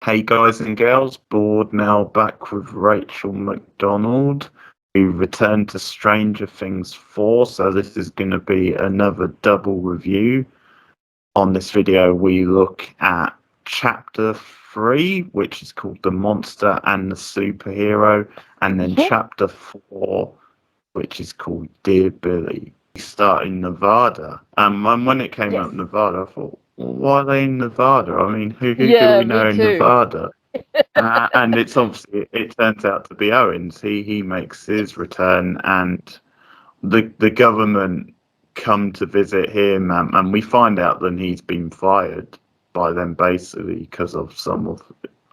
Hey guys and girls, Board now back with Rachel Macdonald, who returned to Stranger Things 4. So this is going to be another double review. On this video, we look at Chapter 3, which is called The Monster and the Superhero, and then Chapter 4, which is called Dear Billy. We start in Nevada. And when it came out in Nevada, I thought, well, why are they in Nevada? I mean, who do we know in Nevada? And it's obviously, it turns out to be Owens. He makes his return, and the government come to visit him, and we find out that he's been fired by them basically because of some of,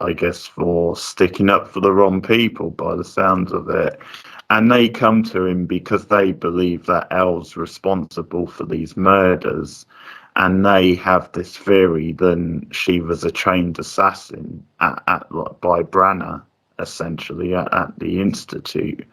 I guess, for sticking up for the wrong people by the sounds of it. And they come to him because they believe that Elle's responsible for these murders. And they have this theory that she was a trained assassin by Branagh, essentially, at the Institute.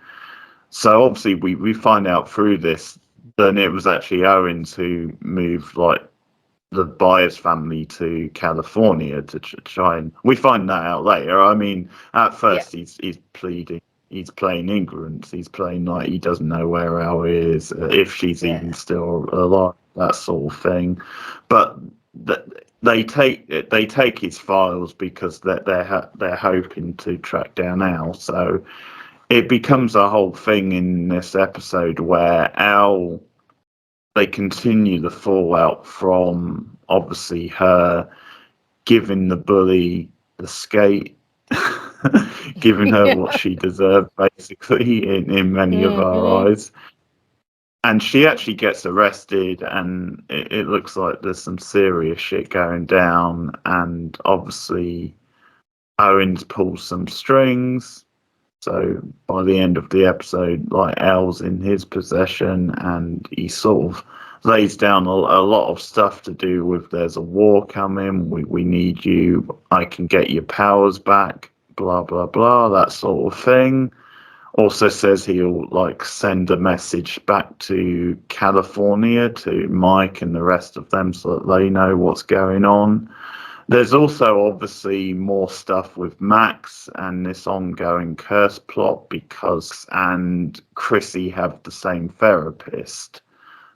So obviously we find out through this that it was actually Owens who moved the Byers family to California to try and... We find that out later. I mean, at first he's pleading. He's playing ignorance. He's playing like he doesn't know where Elle is, if she's even still alive, that sort of thing. But they take his files because they're hoping to track down Elle. So it becomes a whole thing in this episode where they continue the fallout from obviously her giving the bully the skate. Giving her what she deserved, basically, in many of our eyes. And she actually gets arrested, and it looks like there's some serious shit going down. And obviously, Owens pulls some strings. So by the end of the episode, Elle's in his possession, and he sort of lays down a lot of stuff to do with there's a war coming, we need you, I can get your powers back, blah blah blah, that sort of thing. Also says he'll send a message back to California to Mike and the rest of them so that they know what's going on. There's also obviously more stuff with Max and this ongoing curse plot because and Chrissy have the same therapist.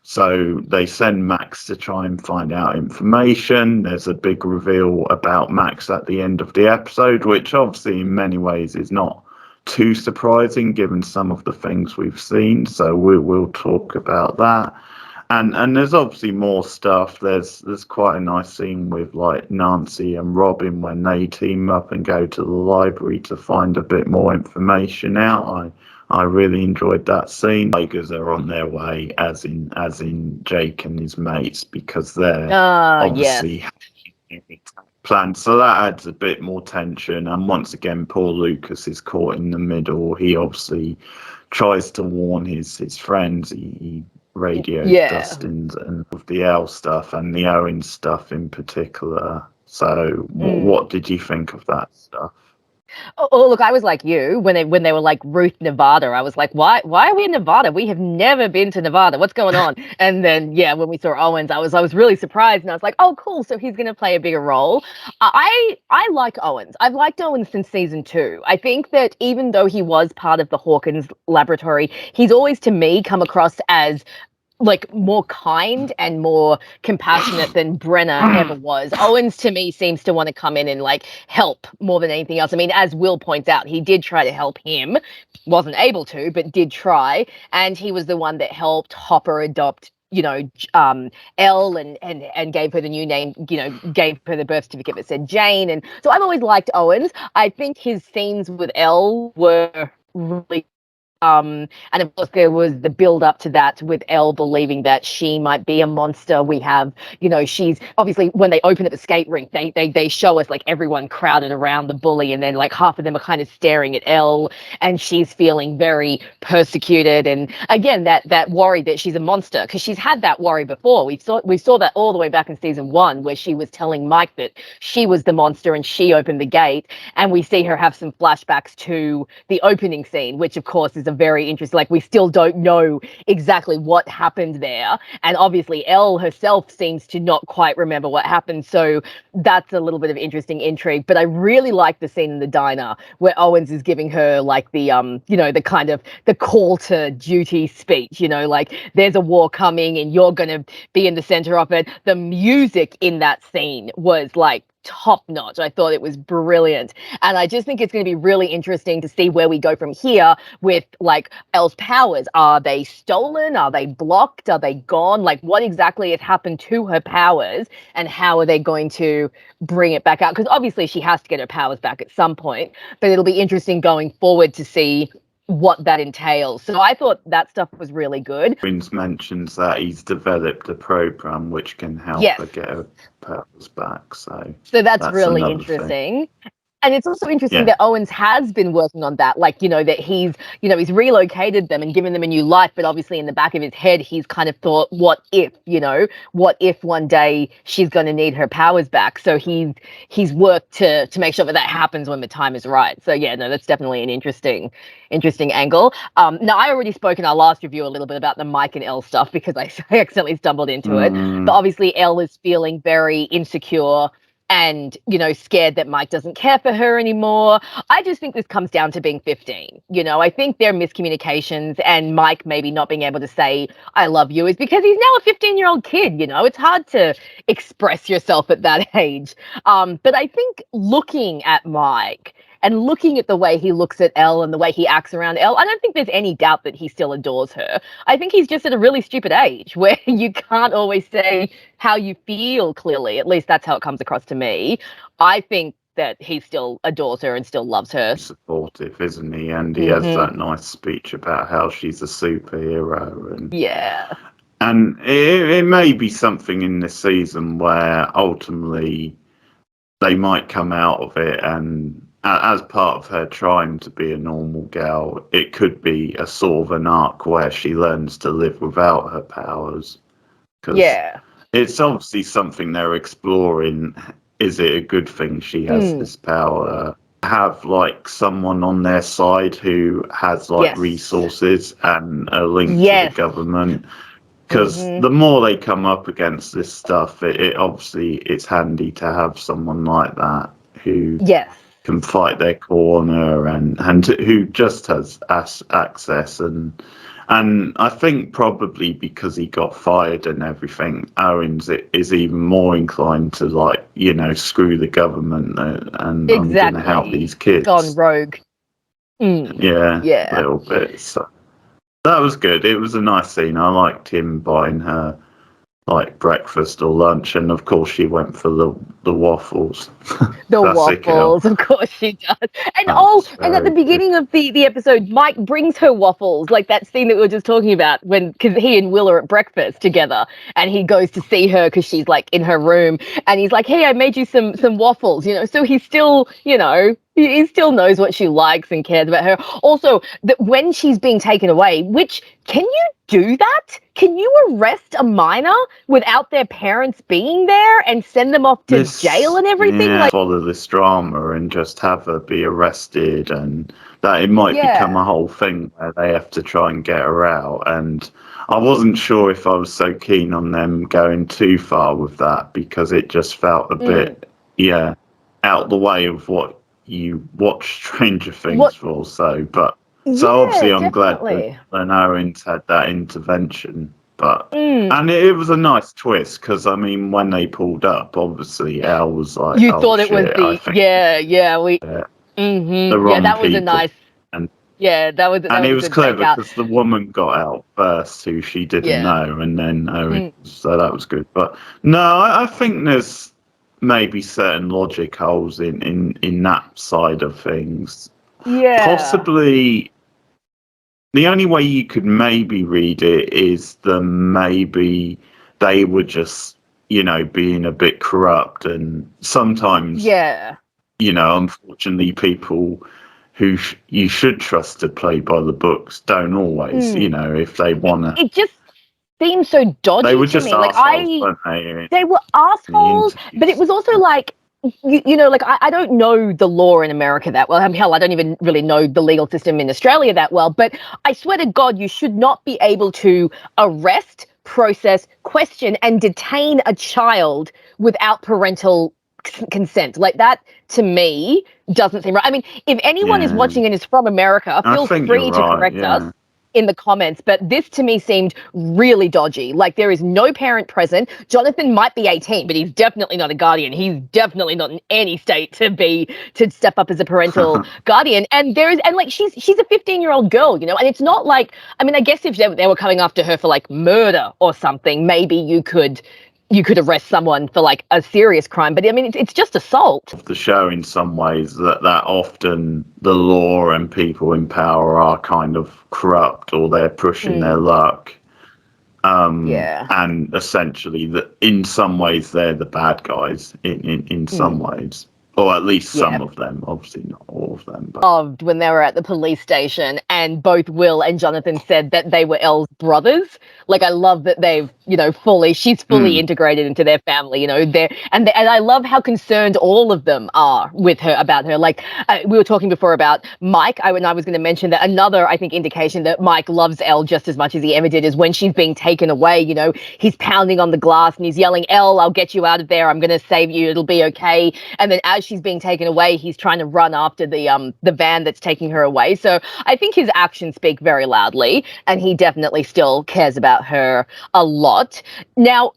So they send Max to try and find out information. There's a big reveal about Max at the end of the episode, which obviously in many ways is not too surprising given some of the things we've seen. So we'll talk about that. And there's obviously more stuff. There's quite a nice scene with Nancy and Robin when they team up and go to the library to find a bit more information out. I really enjoyed that scene. Tigers are on their way, as in Jake and his mates, because they're obviously planned. So that adds a bit more tension. And once again, poor Lucas is caught in the middle. He obviously tries to warn his friends. He radioed Dustin's and with the Elle stuff and the Owen stuff in particular. So what did you think of that stuff? Oh, look, I was like you when they were like Ruth, Nevada. I was like, why are we in Nevada? We have never been to Nevada. What's going on? And then when we saw Owens, I was really surprised, and I was like, oh, cool. So he's going to play a bigger role. I like Owens. I've liked Owens since season 2. I think that even though he was part of the Hawkins laboratory, he's always to me come across as more kind and more compassionate than Brenner ever was. Owens to me seems to want to come in and help more than anything else. I mean, as Will points out, he did try to help him, wasn't able to, but did try, and he was the one that helped Hopper adopt Elle and gave her the new name, gave her the birth certificate that said Jane. And so I've always liked Owens. I think his scenes with Elle were really and of course there was the build up to that with Elle believing that she might be a monster. We have, she's obviously, when they open at the skate rink, they show us everyone crowded around the bully, and then half of them are kind of staring at Elle, and she's feeling very persecuted, and again that worry that she's a monster, because she's had that worry before. We saw that all the way back in season 1, where she was telling Mike that she was the monster and she opened the gate, and we see her have some flashbacks to the opening scene, which of course is are very interesting. Like, we still don't know exactly what happened there. And obviously, Elle herself seems to not quite remember what happened. So that's a little bit of interesting intrigue. But I really like the scene in the diner where Owens is giving her like the the kind of the call to duty speech, like, there's a war coming and you're going to be in the center of it. The music in that scene was like top notch. I thought it was brilliant. And I just think it's going to be really interesting to see where we go from here with like Elle's powers. Are they stolen? Are they blocked? Are they gone? Like, what exactly has happened to her powers and how are they going to bring it back out? Because obviously she has to get her powers back at some point, but it'll be interesting going forward to see what that entails. So I thought that stuff was really good. Prince mentions that he's developed a program which can help Yes. her get her powers back. So that's really another interesting. And it's also interesting Yeah. that Owens has been working on that, like, that he's relocated them and given them a new life, but obviously in the back of his head, he's kind of thought, what if one day she's going to need her powers back? So he's worked to make sure that happens when the time is right. So yeah, no, that's definitely an interesting angle. Now, I already spoke in our last review a little bit about the Mike and Elle stuff because I accidentally stumbled into it. But obviously Elle is feeling very insecure and, scared that Mike doesn't care for her anymore. I just think this comes down to being 15. I think there are miscommunications, and Mike maybe not being able to say, I love you, is because he's now a 15-year-old kid. It's hard to express yourself at that age. But I think looking at Mike and looking at the way he looks at Elle and the way he acts around Elle, I don't think there's any doubt that he still adores her. I think he's just at a really stupid age where you can't always say how you feel clearly. At least that's how it comes across to me. I think that he still adores her and still loves her. Supportive, isn't he? And he has that nice speech about how she's a superhero. And yeah. And it may be something in this season where ultimately they might come out of it, and as part of her trying to be a normal girl, it could be a sort of an arc where she learns to live without her powers. Yeah. It's obviously something they're exploring. Is it a good thing she has this power? Have like someone on their side who has like resources and a link to the government. Because the more they come up against this stuff, it obviously it's handy to have someone like that who can fight their corner and who just has access. And I think probably because he got fired and everything, Owens is even more inclined to screw the government and I'm going to help these kids. Gone rogue. Yeah, a little bit. So that was good. It was a nice scene. I liked him buying her breakfast or lunch, and of course she went for the waffles. The waffles, of course she does. And and at the beginning of the episode, Mike brings her waffles, like that scene that we were just talking about, because he and Will are at breakfast together, and he goes to see her because she's like in her room, and he's like, "Hey, I made you some waffles," So he's still, he still knows what she likes and cares about her. Also, that when she's being taken away, which, can you do that? Can you arrest a minor without their parents being there and send them off to jail and everything? Yeah, follow this drama and just have her be arrested, and that it might become a whole thing where they have to try and get her out. And I wasn't sure if I was so keen on them going too far with that, because it just felt a bit, out the way of what you watch Stranger Things for. So obviously I'm glad that Owens had that intervention. But and it was a nice twist, because I mean, when they pulled up, obviously Elle was like, you thought it was the wrong that was a nice that was it was clever because the woman got out first who she didn't know, and then so that was good. But no, I think there's maybe certain logic holes in that side of things. Possibly the only way you could maybe read it is maybe they were just, being a bit corrupt, and sometimes, unfortunately, people who you should trust to play by the books don't always, if they want to. It just seems so dodgy. They were just to me. assholes, weren't they? They were assholes, but it was also like, like I don't know the law in America that well. Hell, I don't even really know the legal system in Australia that well. But I swear to God, you should not be able to arrest, process, question, and detain a child without parental consent. Like that, to me, doesn't seem right. I mean, if anyone is watching and is from America, I feel think free you're to right, correct yeah. us in the comments, but this to me seemed really dodgy. Like there is no parent present. Jonathan might be 18, but he's definitely not a guardian. He's definitely not in any state to step up as a parental guardian. And like she's a 15-year-old girl, you know, and it's not like, I mean, I guess if they were coming after her for like murder or something, maybe you could arrest someone for like a serious crime, but I mean, it's just assault. The show, in some ways, that often the law and people in power are kind of corrupt, or they're pushing their luck. And essentially, that in some ways they're the bad guys. In some ways. Or at least some of them, obviously not all of them. But. Loved when they were at the police station and both Will and Jonathan said that they were Elle's brothers. Like, I love that they've, you know, she's fully integrated into their family, you know, and I love how concerned all of them are with her, about her. Like, we were talking before about Mike, and I was going to mention that another, I think, indication that Mike loves Elle just as much as he ever did is when she's being taken away, you know, he's pounding on the glass and he's yelling, Elle, I'll get you out of there. I'm going to save you. It'll be okay. And then as she's being taken away, he's trying to run after the van that's taking her away. So I think his actions speak very loudly, and he definitely still cares about her a lot. Now,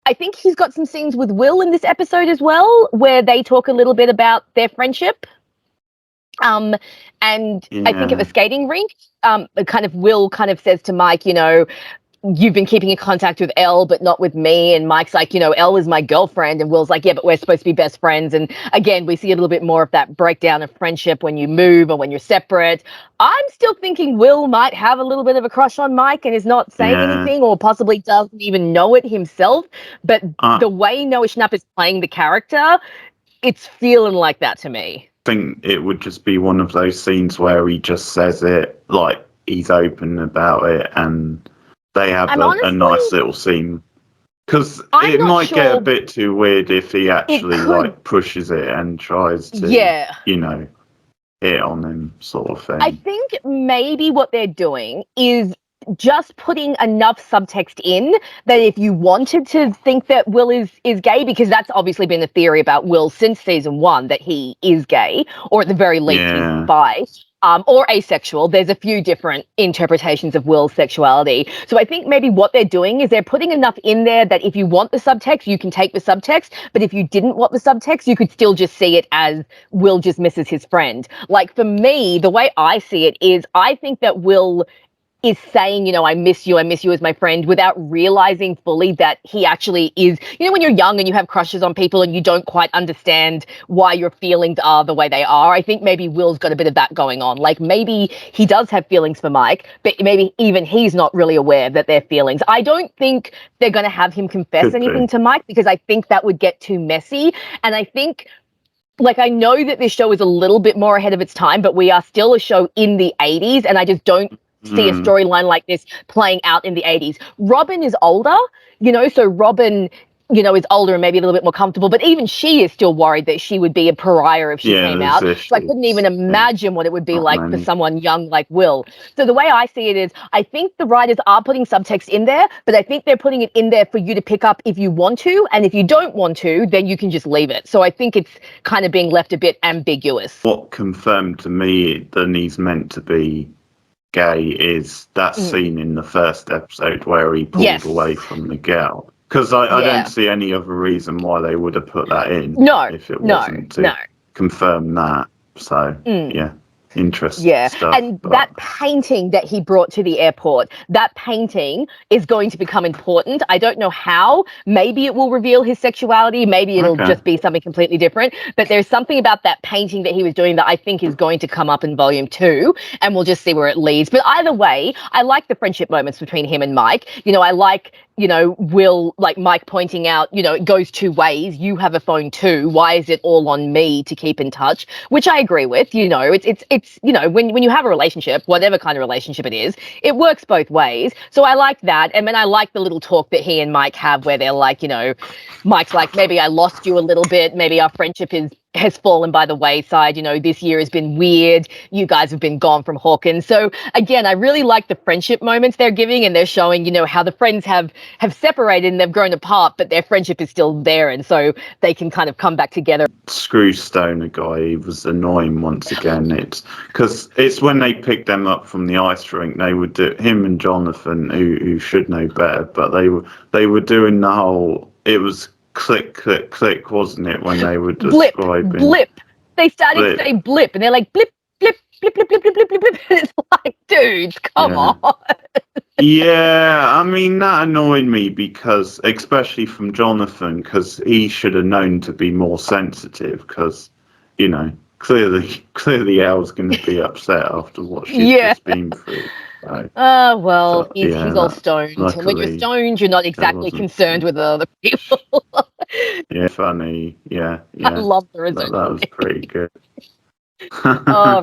I think he's got some scenes with Will in this episode as well, where they talk a little bit about their friendship. I think at the skating rink, kind of Will kind of says to Mike, you know, you've been keeping in contact with Elle, but not with me. And Mike's like, you know, Elle is my girlfriend. And Will's like, yeah, but we're supposed to be best friends. And again, we see a little bit more of that breakdown of friendship when you move or when you're separate. I'm still thinking Will might have a little bit of a crush on Mike and is not saying anything, or possibly doesn't even know it himself. But the way Noah Schnapp is playing the character, it's feeling like that to me. I think it would just be one of those scenes where he just says it, like he's open about it, and they have a nice little scene, because it might get a bit too weird if he actually like pushes it and tries to, you know, hit on him, sort of thing. I think maybe what they're doing is just putting enough subtext in that if you wanted to think that Will is gay, because that's obviously been the theory about Will since season 1, that he is gay, or at the very least he's bi. Or asexual. There's a few different interpretations of Will's sexuality. So I think maybe what they're doing is they're putting enough in there that if you want the subtext, you can take the subtext. But if you didn't want the subtext, you could still just see it as Will just misses his friend. Like, for me, the way I see it is I think that Will is saying, you know, I miss you as my friend, without realizing fully that he actually is, you know, when you're young and you have crushes on people and you don't quite understand why your feelings are the way they are. I think maybe Will's got a bit of that going on. Like, maybe he does have feelings for Mike, but maybe even he's not really aware that they're feelings. I don't think they're going to have him confess anything to Mike, because I think that would get too messy. And I think, like, I know that this show is a little bit more ahead of its time, but we are still a show in the 80s, and I just don't see a storyline like this playing out in the 80s. Robin is older, you know, so Robin, you know, is older and maybe a little bit more comfortable, but even she is still worried that she would be a pariah if she came out. So I couldn't even imagine what it would be like for someone young like Will. So the way I see it is, I think the writers are putting subtext in there, but I think they're putting it in there for you to pick up if you want to, and if you don't want to, then you can just leave it. So I think it's kind of being left a bit ambiguous. What confirmed to me that he's meant to be gay is that scene in the first episode where he pulled away from the girl. Because I don't see any other reason why they would have put that in. If it wasn't to confirm that. So, interesting stuff. And that painting that he brought to the airport, that painting is going to become important. I don't know how. Maybe it will reveal his sexuality. Maybe it'll just be something completely different. But there's something about that painting that he was doing that I think is going to come up in volume 2, and we'll just see where it leads. But either way, I like the friendship moments between him and Mike. You know, I like will, like Mike pointing out, it goes two ways. You have a phone too. Why is it all on me to keep in touch? Which I agree with. It's when you have a relationship, whatever kind of relationship it is, it works both ways. So I like that. And then I like the little talk that he and Mike have where they're like, Mike's like, maybe I lost you a little bit. Maybe our friendship has fallen by the wayside. This year has been weird. You guys have been gone from Hawkins. So again, I really like the friendship moments they're giving, and they're showing, how the friends have separated and they've grown apart, but their friendship is still there, and so they can kind of come back together. Screw Stoner guy, he was annoying once again. It's because it's when they picked them up from the ice rink, they would do, him and Jonathan, who should know better, but they were doing the whole, it was click, click, click, wasn't it, when they were describing... Blip. They started to say blip, and they're like, blip, blip, blip, blip, blip, blip, blip, blip, blip. It's like, dudes, come on. Yeah, I mean, that annoyed me because, especially from Jonathan, because he should have known to be more sensitive, because, clearly Elle's going to be upset after what she's just been through. So, he's all stoned. And when you're stoned, you're not exactly concerned with other people. Yeah, funny. Yeah. I love the result. That was pretty good.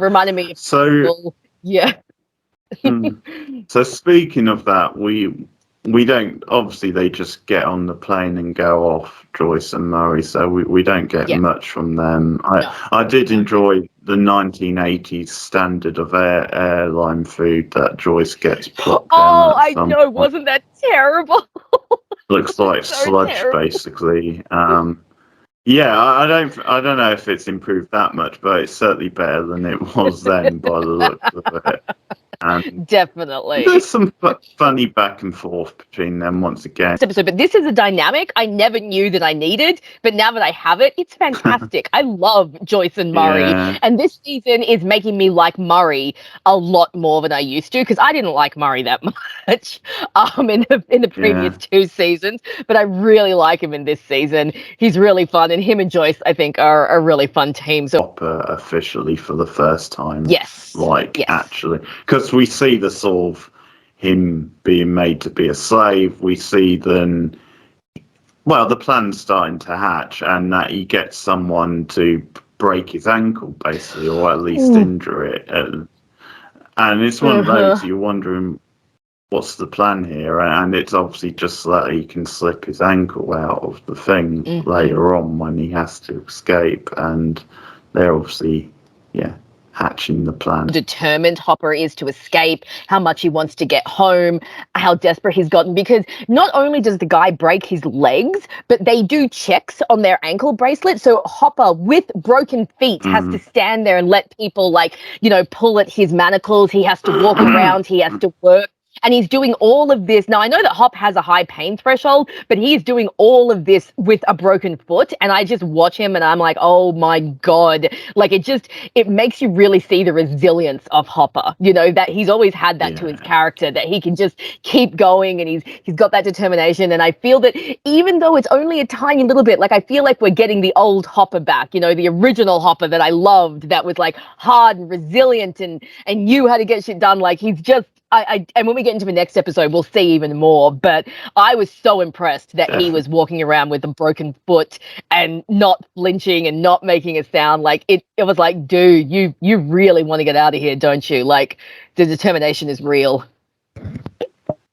Reminded me of so. Yeah. So speaking of that, we don't, obviously they just get on the plane and go off, Joyce and Murray, so we don't get much from them. I did enjoy the 1980s standard of airline food that Joyce gets plopped down. I know, point. Wasn't that terrible? Looks like so sludge, terrible. Basically. I don't know if it's improved that much, but it's certainly better than it was then by the looks of it. And definitely. There's some funny back and forth between them once again. But this is a dynamic I never knew that I needed, but now that I have it, it's fantastic. I love Joyce and Murray, and this season is making me like Murray a lot more than I used to, because I didn't like Murray that much in the previous two seasons, but I really like him in this season. He's really fun, and him and Joyce, I think, are a really fun team. So officially for the first time. Yes. Actually, because we see the sort of him being made to be a slave. We see then, the plan's starting to hatch, and that he gets someone to break his ankle, basically, or at least injure it. And it's one of those, you're wondering, what's the plan here? And it's obviously just so that he can slip his ankle out of the thing later on when he has to escape. And they're obviously, hatching the plan. Determined Hopper is to escape, how much he wants to get home, how desperate he's gotten, because not only does the guy break his legs, but they do checks on their ankle bracelet. So Hopper, with broken feet, has to stand there and let people pull at his manacles. He has to walk around, he has to work. And he's doing all of this. Now, I know that Hop has a high pain threshold, but he's doing all of this with a broken foot. And I just watch him and I'm like, oh my God. Like, it makes you really see the resilience of Hopper, that he's always had that to his character, that he can just keep going, and he's got that determination. And I feel that even though it's only a tiny little bit, I feel like we're getting the old Hopper back, the original Hopper that I loved, that was hard and resilient and knew how to get shit done. He's just, and when we get into the next episode, we'll see even more. But I was so impressed that he was walking around with a broken foot and not flinching and not making a sound. It was like, dude, you really want to get out of here, don't you? The determination is real.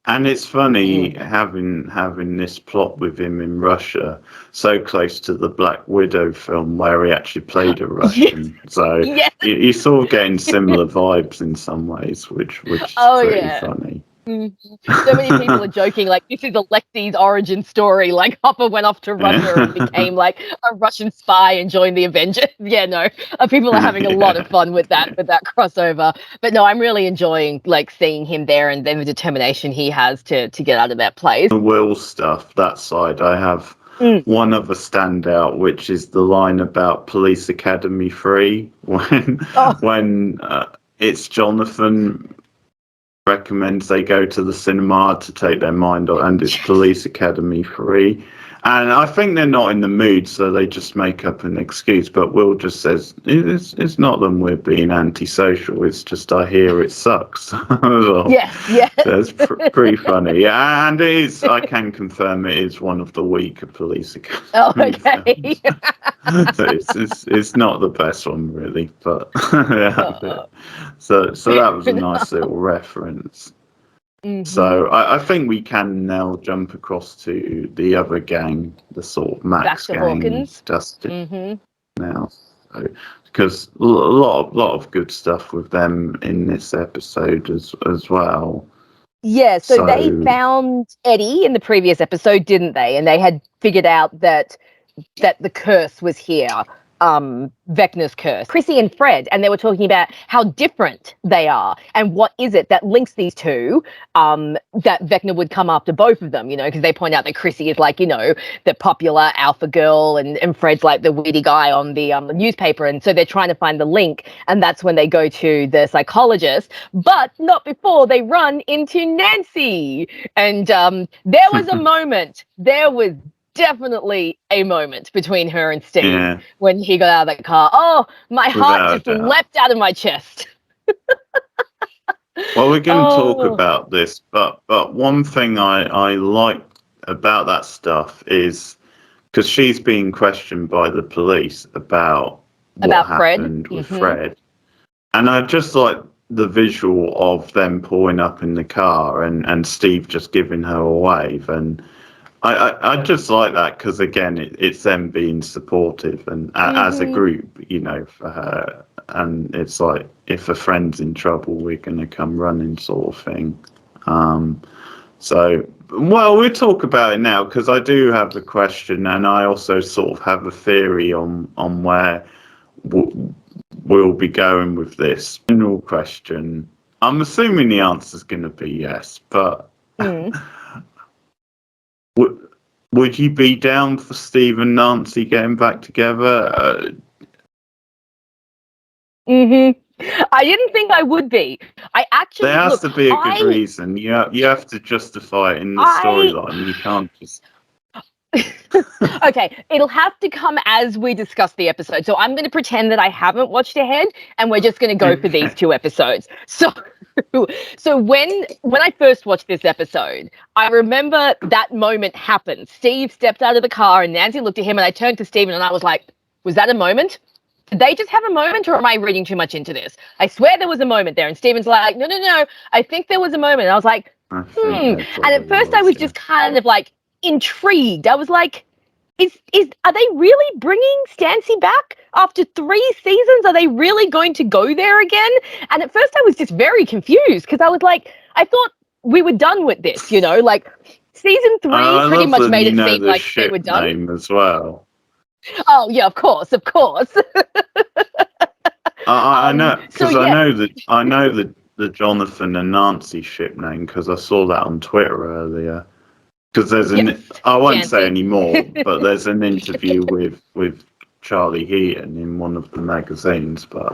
And it's funny having this plot with him in Russia, so close to the Black Widow film where he actually played a Russian. So you're sort of getting similar vibes in some ways, which is pretty funny. So many people are joking, this is Alexi's origin story. Hopper went off to Russia and became a Russian spy and joined the Avengers. People are having a lot of fun with that crossover. But no, I'm really enjoying seeing him there, and then the determination he has to get out of that place. The Will stuff, that side, I have one other standout, which is the line about Police Academy 3 when it's Jonathan recommends they go to the cinema to take their mind off, and it's Police Academy 3, And I think they're not in the mood, so they just make up an excuse. But Will just says, it's not them we're being antisocial, it's just I hear it sucks. Well, Yeah. that's pretty funny. Yeah, and it is, I can confirm it is one of the weaker Police Oh, Academy okay. films. So it's not the best one, really. But yeah, so that was a nice little reference. So I think we can now jump across to the other gang, the sort of Back Max to gang, Hawkins. Dustin now. So, because a lot of good stuff with them in this episode as well. Yeah, so they found Eddie in the previous episode, didn't they? And they had figured out that the curse was here, Vecna's curse. Chrissy and Fred, and they were talking about how different they are and what is it that links these two, that Vecna would come after both of them, because they point out that Chrissy is like, the popular alpha girl and Fred's like the weedy guy on the newspaper. And so they're trying to find the link, and that's when they go to the psychologist, but not before they run into Nancy. And there was a moment, there was definitely a moment between her and Steve when he got out of that car. Oh, my heart just leapt out of my chest. Well, we're going to talk about this, but one thing I like about that stuff is because she's being questioned by the police about what happened with Fred, and I just like the visual of them pulling up in the car and Steve just giving her a wave, and I just like that because, again, it's them being supportive and as a group, for her. And it's like, if a friend's in trouble, we're going to come running sort of thing. So, well, we'll talk about it now because I do have a question, and I also sort of have a theory on where we'll be going with this. General question. I'm assuming the answer's going to be yes, but... Would you be down for Steve and Nancy getting back together? I didn't think I would be. I actually there has to be a good reason. You have to justify it in the storyline. You can't just. Okay, it'll have to come as we discuss the episode. So I'm going to pretend that I haven't watched ahead, and we're just going to go for these two episodes. So when I first watched this episode, I remember that moment happened. Steve stepped out of the car, and Nancy looked at him, and I turned to Steven, and I was like, "Was that a moment? Did they just have a moment, or am I reading too much into this? I swear there was a moment there." And Steven's like, "No, I think there was a moment." And I was like, And at first I was just kind of like intrigued. I was like, are they really bringing Stancy back after 3 seasons? Are they really going to go there again? And at first I was just very confused because I was like, I thought we were done with this, like season 3 pretty much made it seem like they were done. Name as well. Oh yeah, of course. I know because I know the Jonathan and Nancy ship name because I saw that on Twitter earlier. Because there's I won't say any more, but there's an interview with Charlie Heaton in one of the magazines. But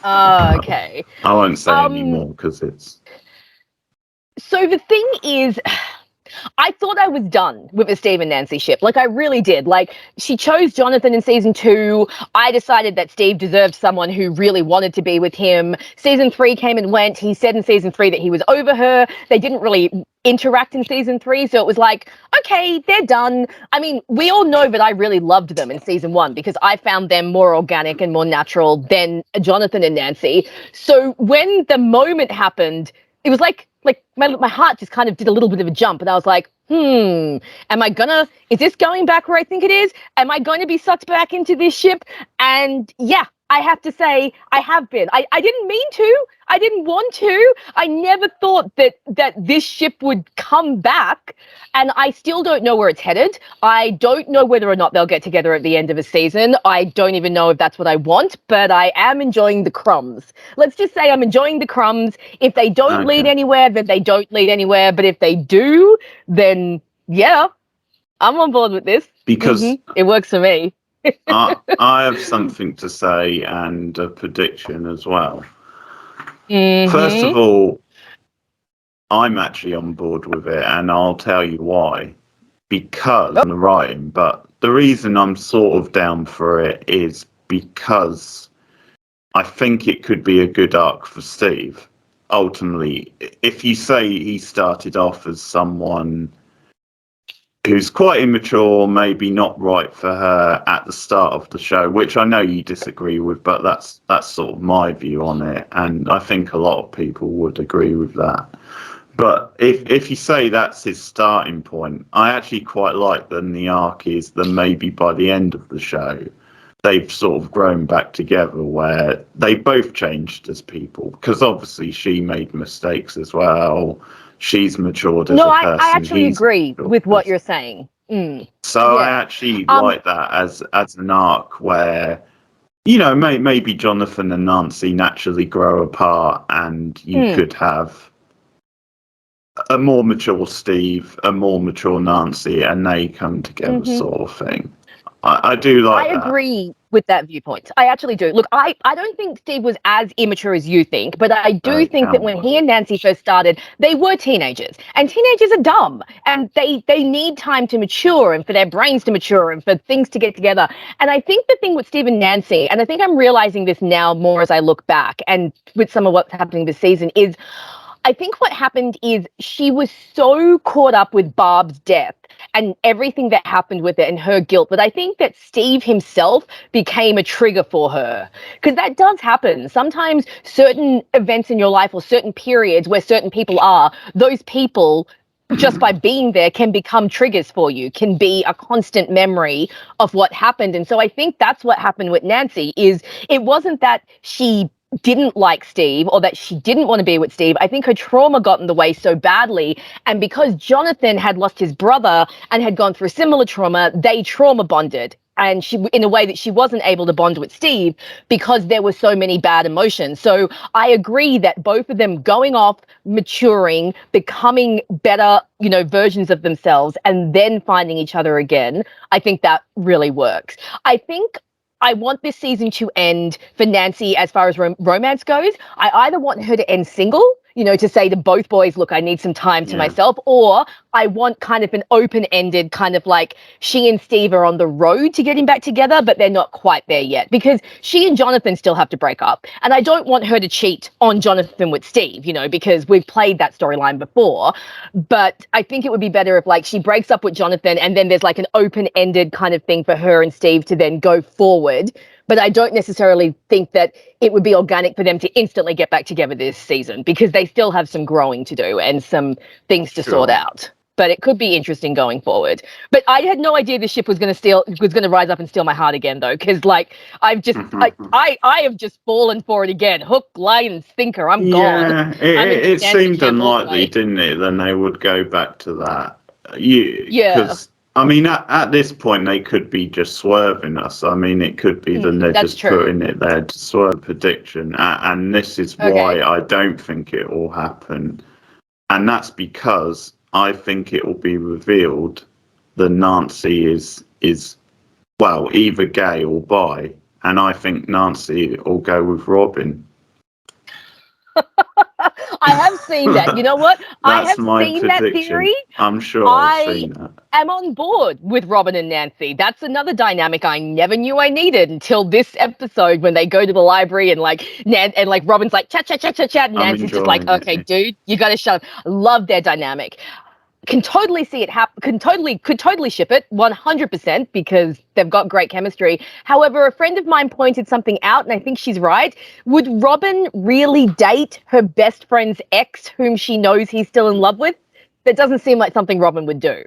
okay, I won't say any more because it's. So the thing is, I thought I was done with the Steve and Nancy ship. Like, I really did. Like, she chose Jonathan in season 2. I decided that Steve deserved someone who really wanted to be with him. Season 3 came and went. He said in season 3 that he was over her. They didn't really interact in season 3, so it was like, okay, they're done. I mean, we all know that I really loved them in season 1 because I found them more organic and more natural than Jonathan and Nancy. So when the moment happened, it was like my heart just kind of did a little bit of a jump, and I was like, is this going back where I think it is? Am I going to be sucked back into this ship? And yeah, I have to say I have been. I didn't mean to. I didn't want to. I never thought that this ship would come back, and I still don't know where it's headed. I don't know whether or not they'll get together at the end of a season. I don't even know if that's what I want, but I am enjoying the crumbs. Let's just say I'm enjoying the crumbs. If they don't lead anywhere, then they don't lead anywhere. But if they do, then yeah, I'm on board with this. Because it works for me. I have something to say and a prediction as well. First of all, I'm actually on board with it, and I'll tell you why. because of the writing, but the reason I'm sort of down for it is because I think it could be a good arc for Steve. Ultimately, if you say he started off as someone who's quite immature, maybe not right for her at the start of the show, which I know you disagree with, but that's sort of my view on it, and I think a lot of people would agree with that. But if you say that's his starting point, I actually quite like that the arc is that maybe by the end of the show, they've sort of grown back together where they both changed as people. Because obviously she made mistakes as well. She's matured as a person. I actually agree with what you're saying. So I actually like that as an arc where, you know, maybe Jonathan and Nancy naturally grow apart and you could have a more mature Steve, a more mature Nancy, and they come together sort of thing. I do like that. I agree with that viewpoint. I actually do. Look, I don't think Steve was as immature as you think, but I do think that when he and Nancy first started, they were teenagers. And teenagers are dumb. And they need time to mature and for their brains to mature and for things to get together. And I think the thing with Steve and Nancy, and I think I'm realizing this now more as I look back and with some of what's happening this season, is I think what happened is she was so caught up with Barb's death and everything that happened with it and her guilt that I think that Steve himself became a trigger for her. Because that does happen. Sometimes certain events in your life or certain periods where certain people are, those people just by being there can become triggers for you, can be a constant memory of what happened. And so I think that's what happened with Nancy is it wasn't that she didn't like Steve or that she didn't want to be with Steve. I think her trauma got in the way so badly. And because Jonathan had lost his brother and had gone through similar trauma, they trauma bonded. And she, in a way that she wasn't able to bond with Steve because there were so many bad emotions. So I agree that both of them going off, maturing, becoming better, you know, versions of themselves, and then finding each other again, I think that really works. I think I want this season to end for Nancy as far as romance goes. I either want her to end single, you know, to say to both boys, look, I need some time to myself, or I want kind of an open-ended kind of like she and Steve are on the road to getting back together, but they're not quite there yet because she and Jonathan still have to break up. And I don't want her to cheat on Jonathan with Steve, you know, because we've played that storyline before. But I think it would be better if like she breaks up with Jonathan and then there's like an open-ended kind of thing for her and Steve to then go forward. But I don't necessarily think that it would be organic for them to instantly get back together this season because they still have some growing to do and some things to sort out. But it could be interesting going forward. But I had no idea this ship was going to rise up and steal my heart again, though, because like I've just I have just fallen for it again, hook, line, and sinker. I'm gone. It seemed unlikely, didn't it? Then they would go back to that. Because I mean, at this point, they could be just swerving us. I mean, it could be that they're just putting it there to swerve prediction. And this is why I don't think it will happen. And that's because I think it will be revealed that Nancy is well, either gay or bi. And I think Nancy will go with Robin. I have seen that. You know what? I have seen that theory. I'm sure I've seen that. I am on board with Robin and Nancy. That's another dynamic I never knew I needed until this episode when they go to the library and like Robin's like chat, and Nancy's just like, okay, dude, you got to shut up. I love their dynamic. Can totally see it happen. Could totally ship it 100% because they've got great chemistry. However, a friend of mine pointed something out, and I think she's right. Would Robin really date her best friend's ex, whom she knows he's still in love with? That doesn't seem like something Robin would do.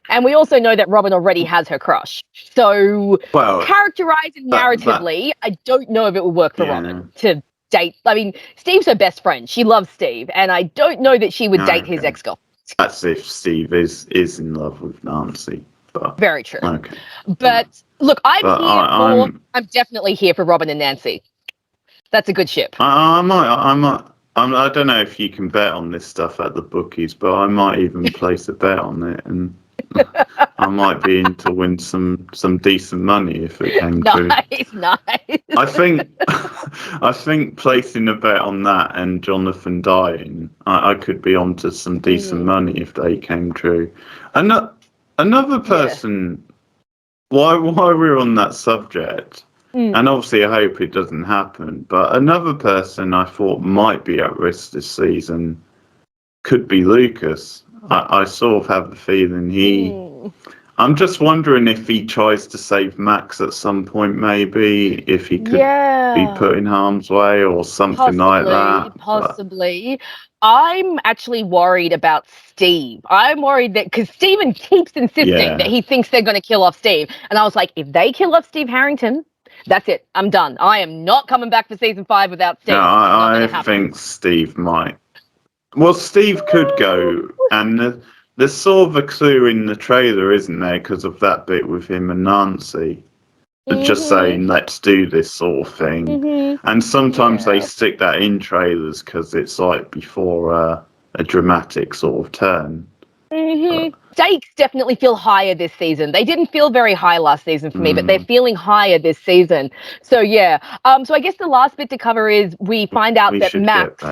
And we also know that Robin already has her crush. So, characterized narratively, I don't know if it would work for Robin to date. I mean, Steve's her best friend. She loves Steve, and I don't know that she would date his ex-girlfriend. That's if Steve is in love with Nancy. But, very true. Okay. But look, I'm definitely here for Robin and Nancy. That's a good ship. I don't know if you can bet on this stuff at the bookies, but I might even place a bet on it, and I might be in to win some decent money if it came to. Nice. I think placing a bet on that and Jonathan dying, I could be onto some decent money if they came true. Another person, while we're on that subject, and obviously I hope it doesn't happen, but another person I thought might be at risk this season could be Lucas. I sort of have the feeling I'm just wondering if he tries to save Max at some point, maybe, if he could be put in harm's way or something like that. Possibly. I'm actually worried about Steve. I'm worried that because Steven keeps insisting that he thinks they're going to kill off Steve. And I was like, if they kill off Steve Harrington, that's it. I'm done. I am not coming back for season 5 without Steve. No, I think Steve might. Well, Steve could go, and there's sort of a clue in the trailer, isn't there, because of that bit with him and Nancy. Just saying, let's do this sort of thing. And sometimes they stick that in trailers because it's like before a dramatic sort of turn. Stakes definitely feel higher this season. They didn't feel very high last season for me, but they're feeling higher this season. So yeah. So I guess the last bit to cover is we find out that Max.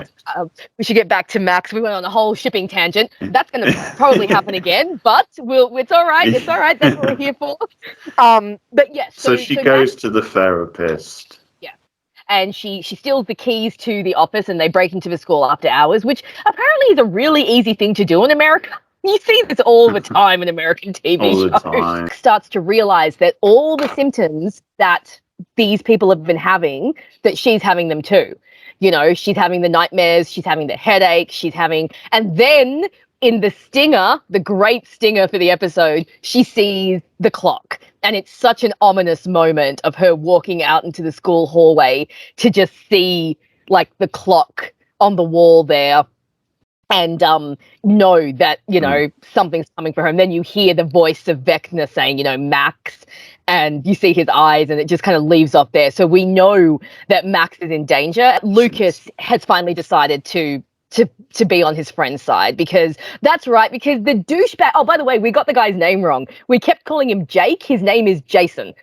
We should get back to Max. We went on a whole shipping tangent. That's going to probably happen again, but it's all right. It's all right. That's what we're here for. But yes. So she goes to the therapist. Yeah. And she steals the keys to the office, and they break into the school after hours, which apparently is a really easy thing to do in America. You see this all the time in American TV shows. Starts to realize that all the symptoms that these people have been having, that she's having them too. You know, she's having the nightmares, she's having the headache, and then in the stinger, the great stinger for the episode, she sees the clock. And it's such an ominous moment of her walking out into the school hallway to just see like the clock on the wall there. And know that, you know, something's coming for her. And then you hear the voice of Vecna saying, you know, Max, and you see his eyes, and it just kind of leaves off there. So we know that Max is in danger. Lucas has finally decided to be on his friend's side, because that's right, because the douchebag, oh, by the way, we got the guy's name wrong. We kept calling him Jake. His name is Jason.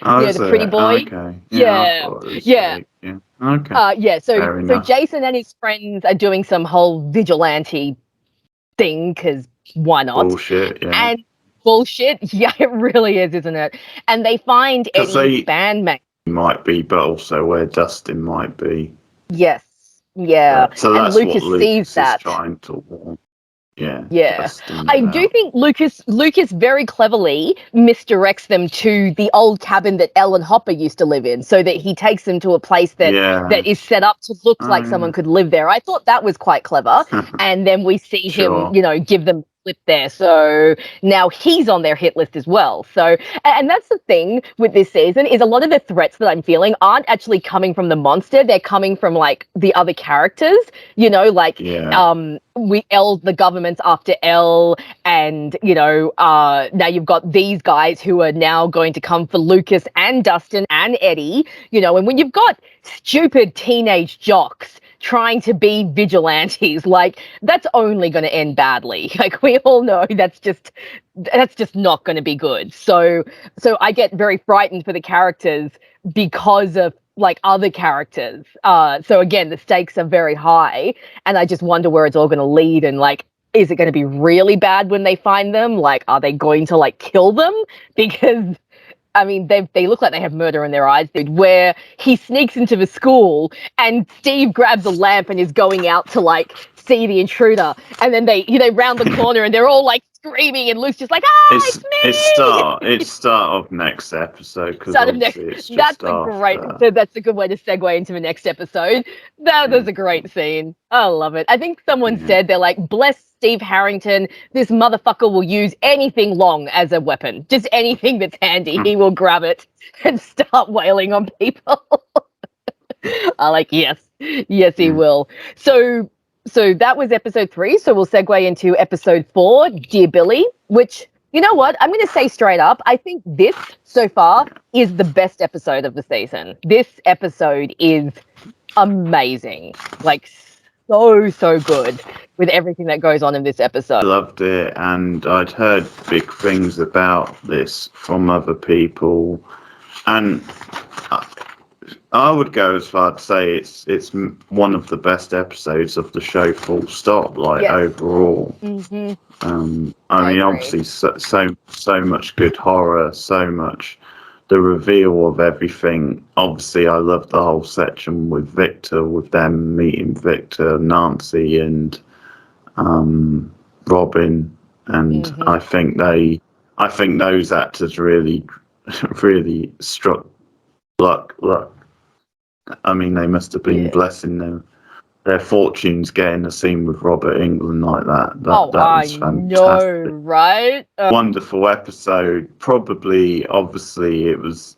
Oh, the pretty boy. Okay. Yeah. Yeah. Okay. So Jason and his friends are doing some whole vigilante thing, because why not? Bullshit. Yeah. And bullshit. Yeah, it really is, isn't it? And they find Eddie's bandmate. Might be, but also where Dustin might be. Yes. Yeah. So that's and Lucas what sees that. Is trying to warn. Yeah. I do think Lucas very cleverly misdirects them to the old cabin that Ellen Hopper used to live in, so that he takes them to a place that is set up to look like someone could live there. I thought that was quite clever. And then we see him, you know, give them flip there. So now he's on their hit list as well. So, and that's the thing with this season, is a lot of the threats that I'm feeling aren't actually coming from the monster. They're coming from like the other characters, you know, like the government's after Elle, and you know, now you've got these guys who are now going to come for Lucas and Dustin and Eddie, you know, and when you've got stupid teenage jocks trying to be vigilantes, like that's only going to end badly. Like we all know that's just not going to be good. So I get very frightened for the characters because of like other characters. So again, the stakes are very high, and I just wonder where it's all going to lead, and like, is it going to be really bad when they find them? Like, are they going to like kill them? Because I mean, they look like they have murder in their eyes, dude, where he sneaks into the school and Steve grabs a lamp and is going out to like see the intruder, and then they round the corner and they're all like screaming, and Luke's just like, it's me! It's start of next episode. That's a good way to segue into the next episode. That was a great scene. I love it. I think someone said, they're like, bless Steve Harrington, this motherfucker will use anything long as a weapon. Just anything that's handy, he will grab it and start wailing on people. I like, yes, he will. So that was episode 3. So we'll segue into episode 4, Dear Billy, which, you know what? I'm going to say straight up, I think this so far is the best episode of the season. This episode is amazing. Like, so good with everything that goes on in this episode. Loved it, and I'd heard big things about this from other people, and I would go as far to say one of the best episodes of the show, full stop. Like Yes. overall, Mm-hmm. I mean, agree. obviously, so much good horror, so much the reveal of everything. Obviously, I love the whole section with Victor, with them meeting Victor, Nancy, and Robin, and Mm-hmm. I think those actors really, really struck luck. I mean, they must have been Yeah. blessing their fortunes getting a scene with Robert Englund like that. That I was fantastic. know, right? Wonderful episode. Probably, obviously, it was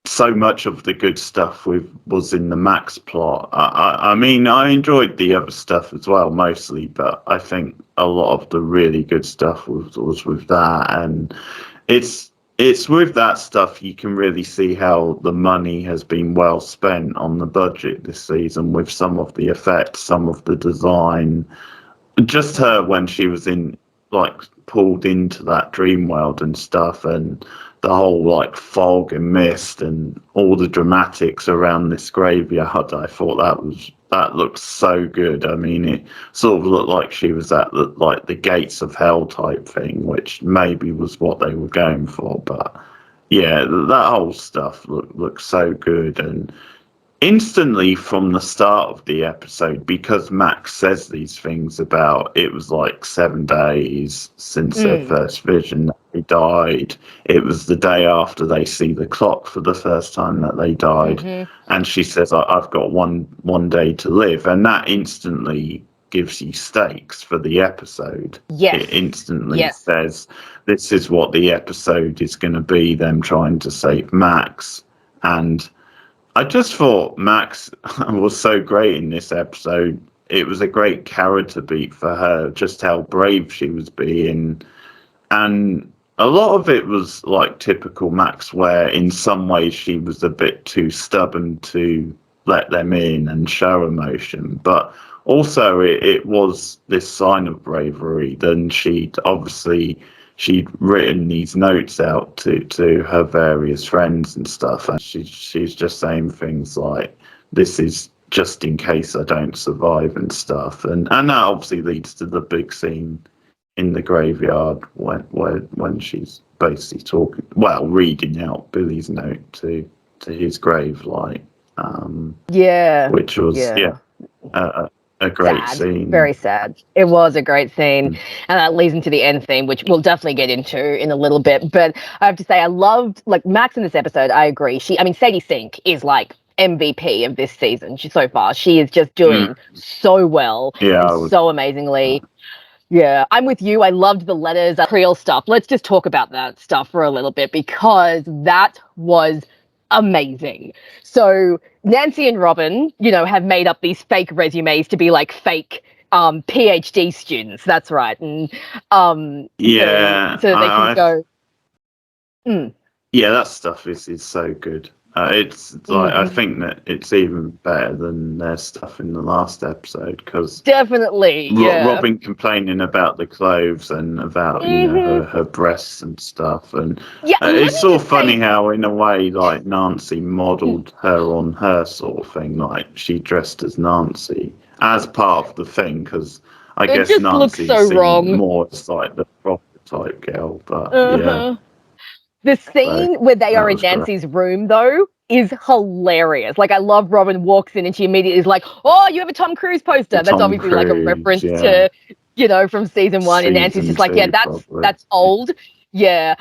so much of the good stuff was in the Max plot. I mean, I enjoyed the other stuff as well, mostly, but I think a lot of the really good stuff was with that, and it's with that stuff you can really see how the money has been well spent on the budget this season, with some of the effects, some of the design. Just her when she was in, like, pulled into that dream world and stuff, and the whole like fog and mist and all the dramatics around this graveyard. I thought that looked so good. I mean, it sort of looked like she was at like the gates of hell type thing, which maybe was what they were going for. But yeah, that whole stuff looked so good. And instantly from the start of the episode, because Max says these things about it was like 7 days since their first vision that they died. It was the day after they see the clock for the first time that they died. And she says, I've got one day to live. And that instantly gives you stakes for the episode. Yes. It instantly says, this is what the episode is going to be, them trying to save Max. And I just thought Max was so great in this episode. It was a great character beat for her, just how brave she was being. And a lot of it was like typical Max, where in some ways she was a bit too stubborn to let them in and show emotion. But also it was this sign of bravery. Then she'd written these notes out to her various friends and stuff, and she's just saying things like, this is just in case I don't survive and stuff, and that obviously leads to the big scene in the graveyard when she's basically reading out Billy's note to his grave, like which was a great scene. Very sad. It was a great scene. And that leads into the end theme, which we'll definitely get into in a little bit. But I have to say, I loved, like, Max in this episode. I agree. Sadie Sink is like MVP of this season so far. She is just doing so well, so amazingly. Yeah, I'm with you. I loved the letters, Creole stuff. Let's just talk about that stuff for a little bit, because that was amazing. So Nancy and Robin, have made up these fake resumes to be like fake PhD students. That's right. And so they can go. Yeah, that stuff is so good. It's like I think that it's even better than their stuff in the last episode, because definitely, Robin complaining about the clothes and about her breasts and stuff, and it's sort of funny how in a way like Nancy modelled her on her sort of thing, like she dressed as Nancy as part of the thing, because I guess Nancy seemed more as like the proper type girl, but yeah. The scene where they are in Nancy's room, though, is hilarious. Like, I love Robin walks in and she immediately is like, oh, you have a Tom Cruise poster. That's obviously like a reference to, from season 1. And Nancy's just like, yeah, that's old. Yeah.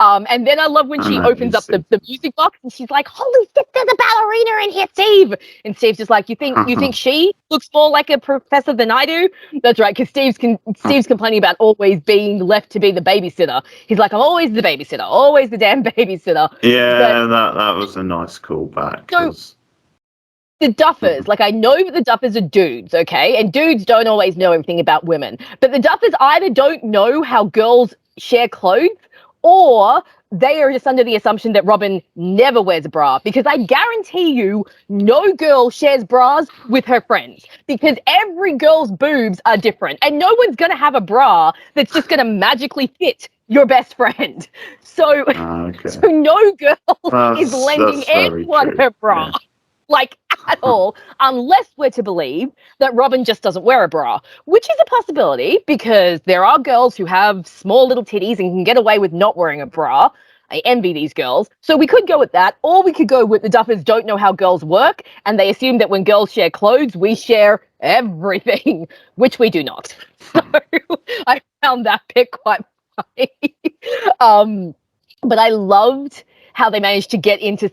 And then I love when she opens up the music box and she's like, holy shit, there's a ballerina in here, Steve. And Steve's just like, you think she looks more like a professor than I do? That's right, because Steve's complaining about always being left to be the babysitter. He's like, I'm always the babysitter, always the damn babysitter. Yeah, that was a nice callback. So the Duffers, like, I know that the Duffers are dudes, okay? And dudes don't always know everything about women. But the Duffers either don't know how girls share clothes, or they are just under the assumption that Robin never wears a bra, because I guarantee you no girl shares bras with her friends, because every girl's boobs are different and no one's going to have a bra that's just going to magically fit your best friend. So, so no girl is lending anyone her bra. Yeah. Like, at all, unless we're to believe that Robin just doesn't wear a bra, which is a possibility, because there are girls who have small little titties and can get away with not wearing a bra. I envy these girls. So we could go with that, or we could go with the Duffers don't know how girls work, and they assume that when girls share clothes, we share everything, which we do not. So I found that bit quite funny. But I loved how they managed to get in to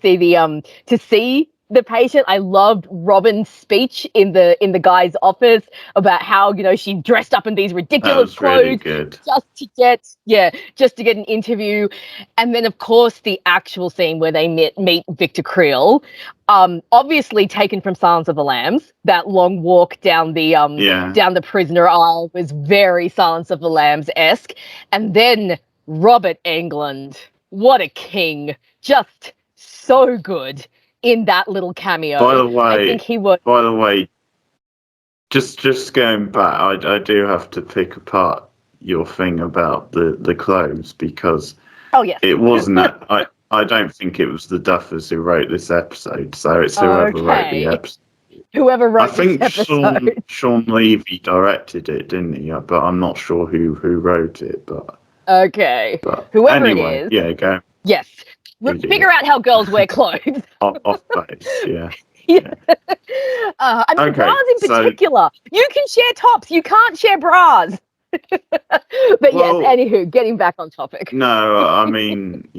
see the patient. I loved Robin's speech in the guy's office about how, you know, she dressed up in these ridiculous clothes really just to get an interview. And then, of course, the actual scene where they meet Victor Creel, obviously taken from Silence of the Lambs. That long walk down the prisoner aisle was very Silence of the Lambs-esque. And then Robert Englund, what a king, just so good in that little cameo. By the way, I think he was. By the way, just going back, I do have to pick apart your thing about the clothes, because it wasn't. I don't think it was the Duffers who wrote this episode, so it's whoever wrote the episode. Whoever wrote this episode. I think Sean Levy directed it, didn't he? But I'm not sure who wrote it. But whoever anyway, it is. Yeah, go. Yes. Figure out how girls wear clothes. off base, yeah. I mean, bras in particular. You can share tops. You can't share bras. But yes, anywho, getting back on topic. No, I mean,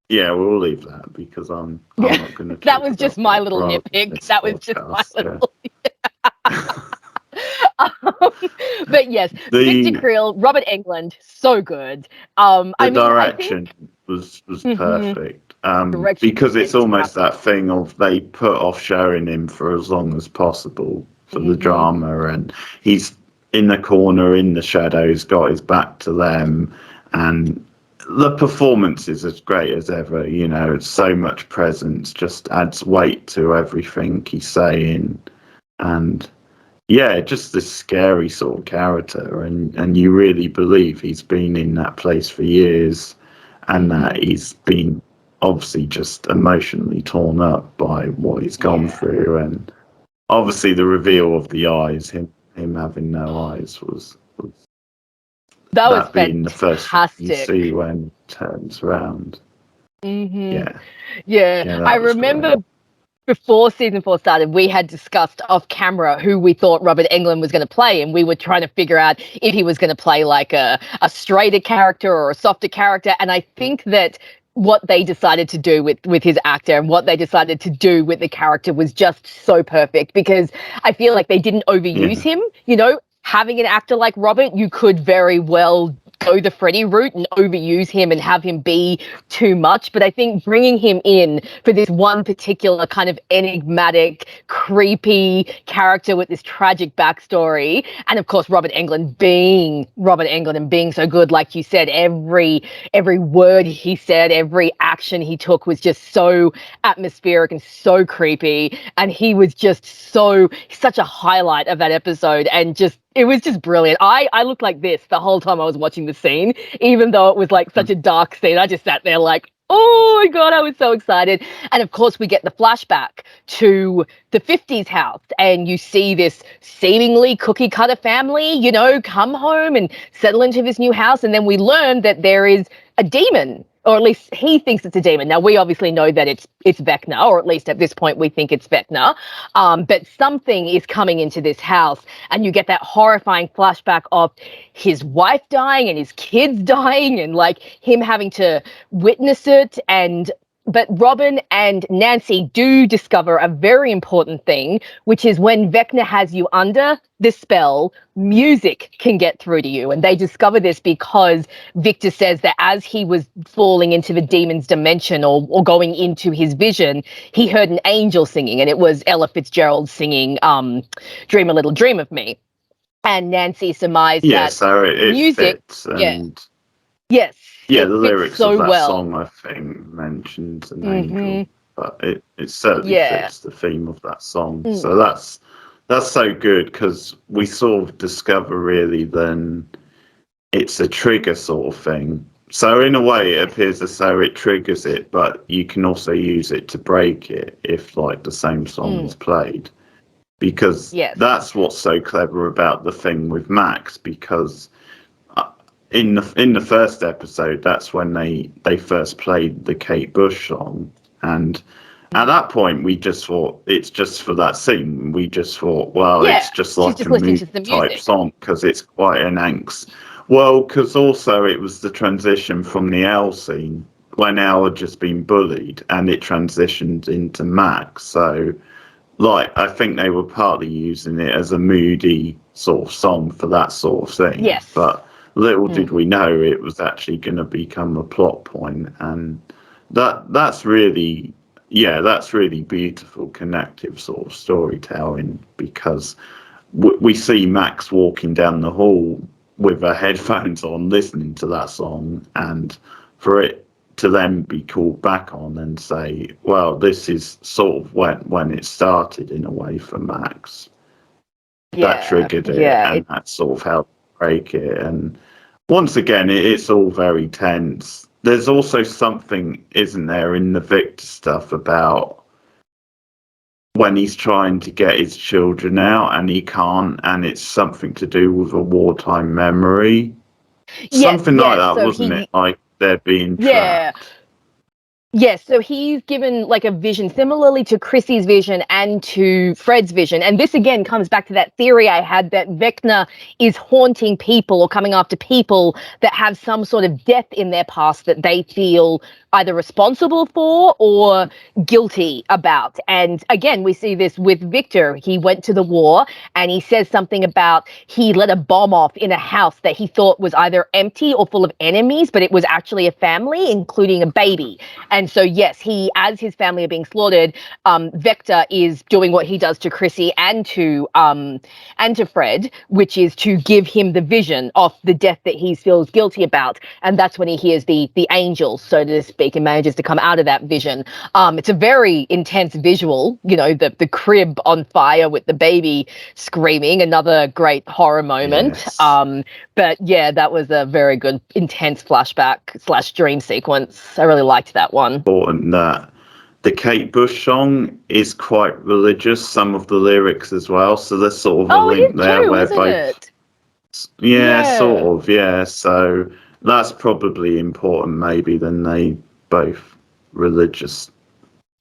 yeah, we'll leave that, because I'm not going to. That was just my little nitpick. That was just my little. But yes, Victor Creel, Robert Englund, so good. The direction was perfect. Because it's almost that thing of they put off showing him for as long as possible for the drama, and he's in the corner in the shadows, got his back to them, and the performance is as great as ever. You know, it's so much presence, just adds weight to everything he's saying, and just this scary sort of character, and you really believe he's been in that place for years, and that he's been obviously just emotionally torn up by what he's gone through, and obviously the reveal of the eyes, him having no eyes, was that being the first thing you see when he turns around. I remember. Great. Before season 4 started, we had discussed off camera who we thought Robert Englund was going to play, and we were trying to figure out if he was going to play like a straighter character or a softer character. And I think that what they decided to do with his actor and what they decided to do with the character was just so perfect, because I feel like they didn't overuse him. You know, having an actor like Robert, you could very well go the Freddy route and overuse him and have him be too much. But I think bringing him in for this one particular kind of enigmatic, creepy character with this tragic backstory, and of course Robert Englund being Robert Englund and being so good, like you said, every word he said, every action he took was just so atmospheric and so creepy, and he was just such a highlight of that episode, and it was just brilliant. I looked like this the whole time I was watching the scene, even though it was like such a dark scene. I just sat there like, oh my God, I was so excited. And of course we get the flashback to the 50s house, and you see this seemingly cookie cutter family, you know, come home and settle into this new house. And then we learn that there is a demon, or at least he thinks it's a demon. Now, we obviously know that it's Vecna, or at least at this point we think it's Vecna. But something is coming into this house, and you get that horrifying flashback of his wife dying and his kids dying, and like him having to witness it. But Robin and Nancy do discover a very important thing, which is when Vecna has you under the spell, music can get through to you. And they discover this because Victor says that as he was falling into the demon's dimension or going into his vision, he heard an angel singing, and it was Ella Fitzgerald singing Dream a Little Dream of Me. And Nancy surmised that so it music... fits, and Yes, Yeah, it the fits lyrics of so that well. song, I think, mentions an Hmm. angel, but it certainly Yeah. fits the theme of that song. Mm. So that's so good because we sort of discover really then it's a trigger sort of thing. So in a way, it appears as though it triggers it, but you can also use it to break it if like the same song is Mm. played. Because Yes. that's what's so clever about the thing with Max. Because in the first episode, that's when they first played the Kate Bush song, and at Mm. that point we just thought it's just for that scene. We just thought, well, Yeah. it's just She's like just a listening movie to the type music. song because it's quite an angst. Well, because also it was the transition from the L scene when L had just been bullied, and it transitioned into Max. So like I think they were partly using it as a moody sort of song for that sort of thing. Yes. But little did Mm. we know it was actually going to become a plot point, and that's really that's really beautiful connective sort of storytelling because we see Max walking down the hall with her headphones on, listening to that song, and for it to then be called back on and say, "Well, this is sort of when it started in a way for Max." That Yeah. triggered it, Yeah. and that sort of helped break it. And once again, it's all very tense. There's also something, isn't there, in the Victor stuff about when he's trying to get his children out and he can't, and it's something to do with a wartime memory. Yes. Something like Yes. that, So wasn't it? he. Like they're being Yeah. trapped. Yes, so he's given like a vision similarly to Chrissy's vision and to Fred's vision. And this again comes back to that theory I had that Vecna is haunting people or coming after people that have some sort of death in their past that they feel either responsible for or guilty about. And again, we see this with Victor. He went to the war and he says something about he let a bomb off in a house that he thought was either empty or full of enemies, but it was actually a family, including a baby. And so, yes, he, as his family are being slaughtered, Vector is doing what he does to Chrissy and to Fred, which is to give him the vision of the death that he feels guilty about. And that's when he hears the angels, so to speak, and manages to come out of that vision. It's a very intense visual, you know, the crib on fire with the baby screaming, another great horror moment. Yes. But yeah, that was a very good, intense flashback slash dream sequence. I really liked that one. Important that the Kate Bush song is quite religious, some of the lyrics as well. So there's sort of a Oh, it link is there too, where isn't both, it? yeah, sort Yeah. of, yeah. So that's probably important, maybe, than they both religious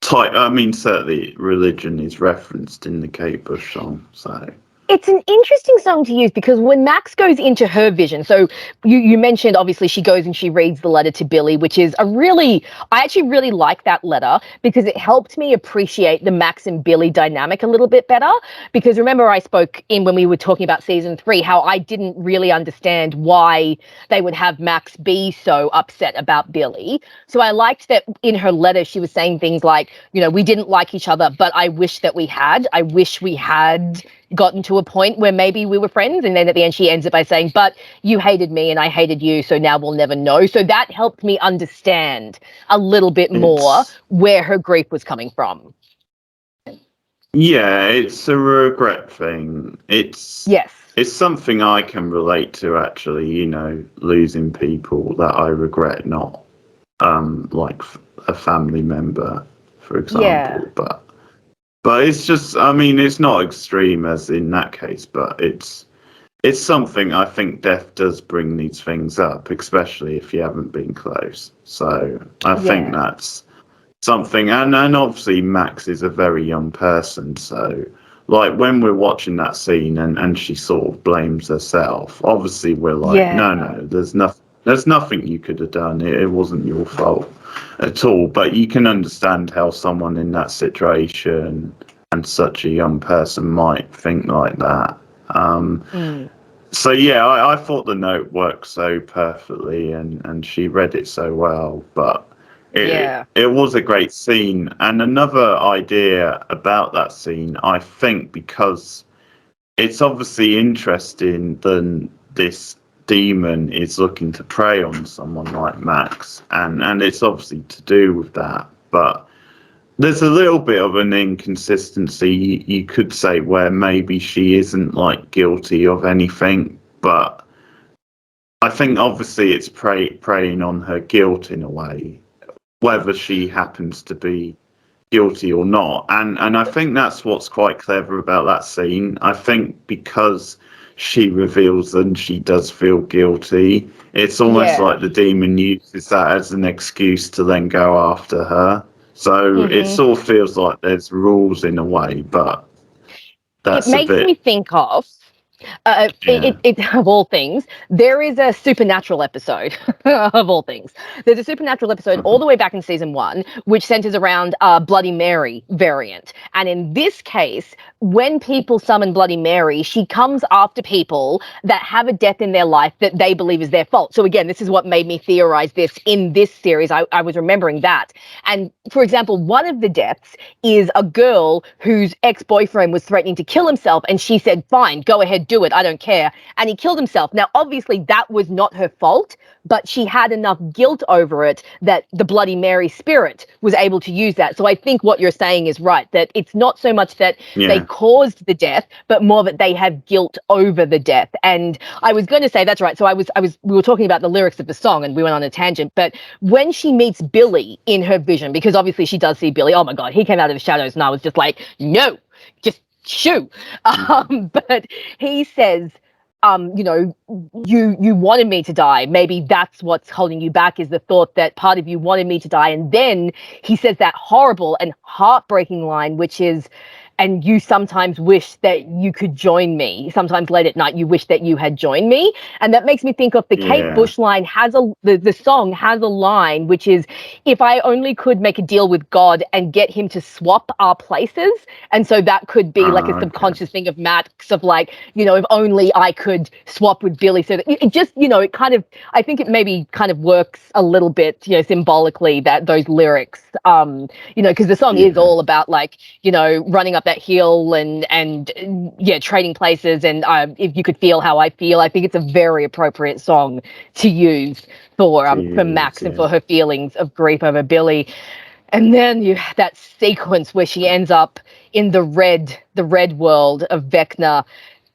type. I mean, certainly religion is referenced in the Kate Bush song. So It's an interesting song to use because when Max goes into her vision, so you mentioned obviously she goes and she reads the letter to Billy, which is I actually really like that letter because it helped me appreciate the Max and Billy dynamic a little bit better. Because remember, I spoke in when we were talking about season 3 how I didn't really understand why they would have Max be so upset about Billy. So I liked that in her letter she was saying things like, you know, we didn't like each other, but I wish that we had. I wish we had gotten to a point where maybe we were friends. And then at the end, she ends it by saying, but you hated me and I hated you. So now we'll never know. So that helped me understand a little bit more it's where her grief was coming from. yeah, it's a regret thing. Yes. It's something I can relate to actually. You know, losing people that I regret not, like a family member, for Yeah. example. But it's just, I mean, it's not extreme as in that case, but it's something I think death does bring these things up, especially if you haven't been close. So I think Yeah. that's something, and obviously Max is a very young person, so like when we're watching that scene and she sort of blames herself, obviously we're like, no, Yeah. no, there's nothing you could have done. It wasn't your fault at all. But you can understand how someone in that situation and such a young person might think like that. Mm. So yeah, I thought the note worked so perfectly, and she read it so well. But Yeah. it was a great scene, and another idea about that scene, I think, because it's obviously interesting than this demon is looking to prey on someone like Max, and it's obviously to do with that. But there's a little bit of an inconsistency, you could say, where maybe she isn't like guilty of anything, but I think obviously it's preying on her guilt in a way, whether she happens to be guilty or not. And I think that's what's quite clever about that scene. I think because she reveals and she does feel guilty, it's almost like the demon uses that as an excuse to then go after her. So it sort of feels like there's rules in a way, but that's it makes me think of of all things, there is a supernatural episode of all things. There's a supernatural episode all the way back in season 1, which centers around Bloody Mary variant. And in this case, when people summon Bloody Mary, she comes after people that have a death in their life that they believe is their fault. So again, this is what made me theorize this in this series. I was remembering that. And for example, one of the deaths is a girl whose ex-boyfriend was threatening to kill himself, and she said, fine, go ahead, do it, I don't care. And he killed himself. Now, obviously, that was not her fault, but she had enough guilt over it that the Bloody Mary spirit was able to use that. So I think what you're saying is right, that it's not so much that they caused the death, but more that they have guilt over the death. And I was going to say, that's right. So we were talking about the lyrics of the song and we went on a tangent, but when she meets Billy in her vision, because obviously she does see Billy, oh my God, he came out of the shadows, and I was just like, no, just shoo. But he says, you wanted me to die. Maybe that's what's holding you back, is the thought that part of you wanted me to die. And then he says that horrible and heartbreaking line, which is, and you sometimes wish that you could join me. Sometimes late at night, you wish that you had joined me. And that makes me think of the Kate Bush line the song has a line, which is, if I only could make a deal with God and get him to swap our places. And so that could be like a subconscious thing of Max, of like, if only I could swap with Billy. So that it just, it kind of, I think it maybe kind of works a little bit, symbolically, that those lyrics, because the song is all about like, running up that hill and trading places, and if you could feel how I feel, I think it's a very appropriate song to use for Max and for her feelings of grief over Billy. And then you that sequence where she ends up in the red world of Vecna.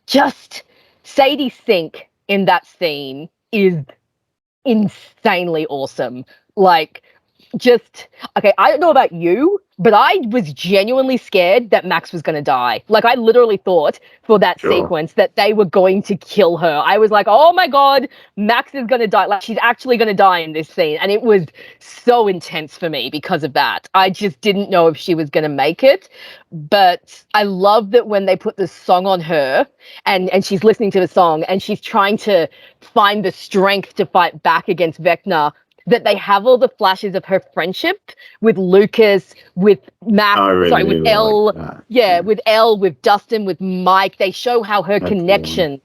Just Sadie Sink in that scene is insanely awesome. Like, just, okay, I don't know about you, but I was genuinely scared that Max was going to die. Like, I literally thought for that sequence that they were going to kill her. I was like, oh my God, Max is going to die. Like, she's actually going to die in this scene. And it was so intense for me because of that. I just didn't know if she was going to make it. But I love that when they put the song on her and she's listening to the song and she's trying to find the strength to fight back against Vecna, that they have all the flashes of her friendship with Lucas, with Max, with Elle, with Elle, with Dustin, with Mike. They show how her connections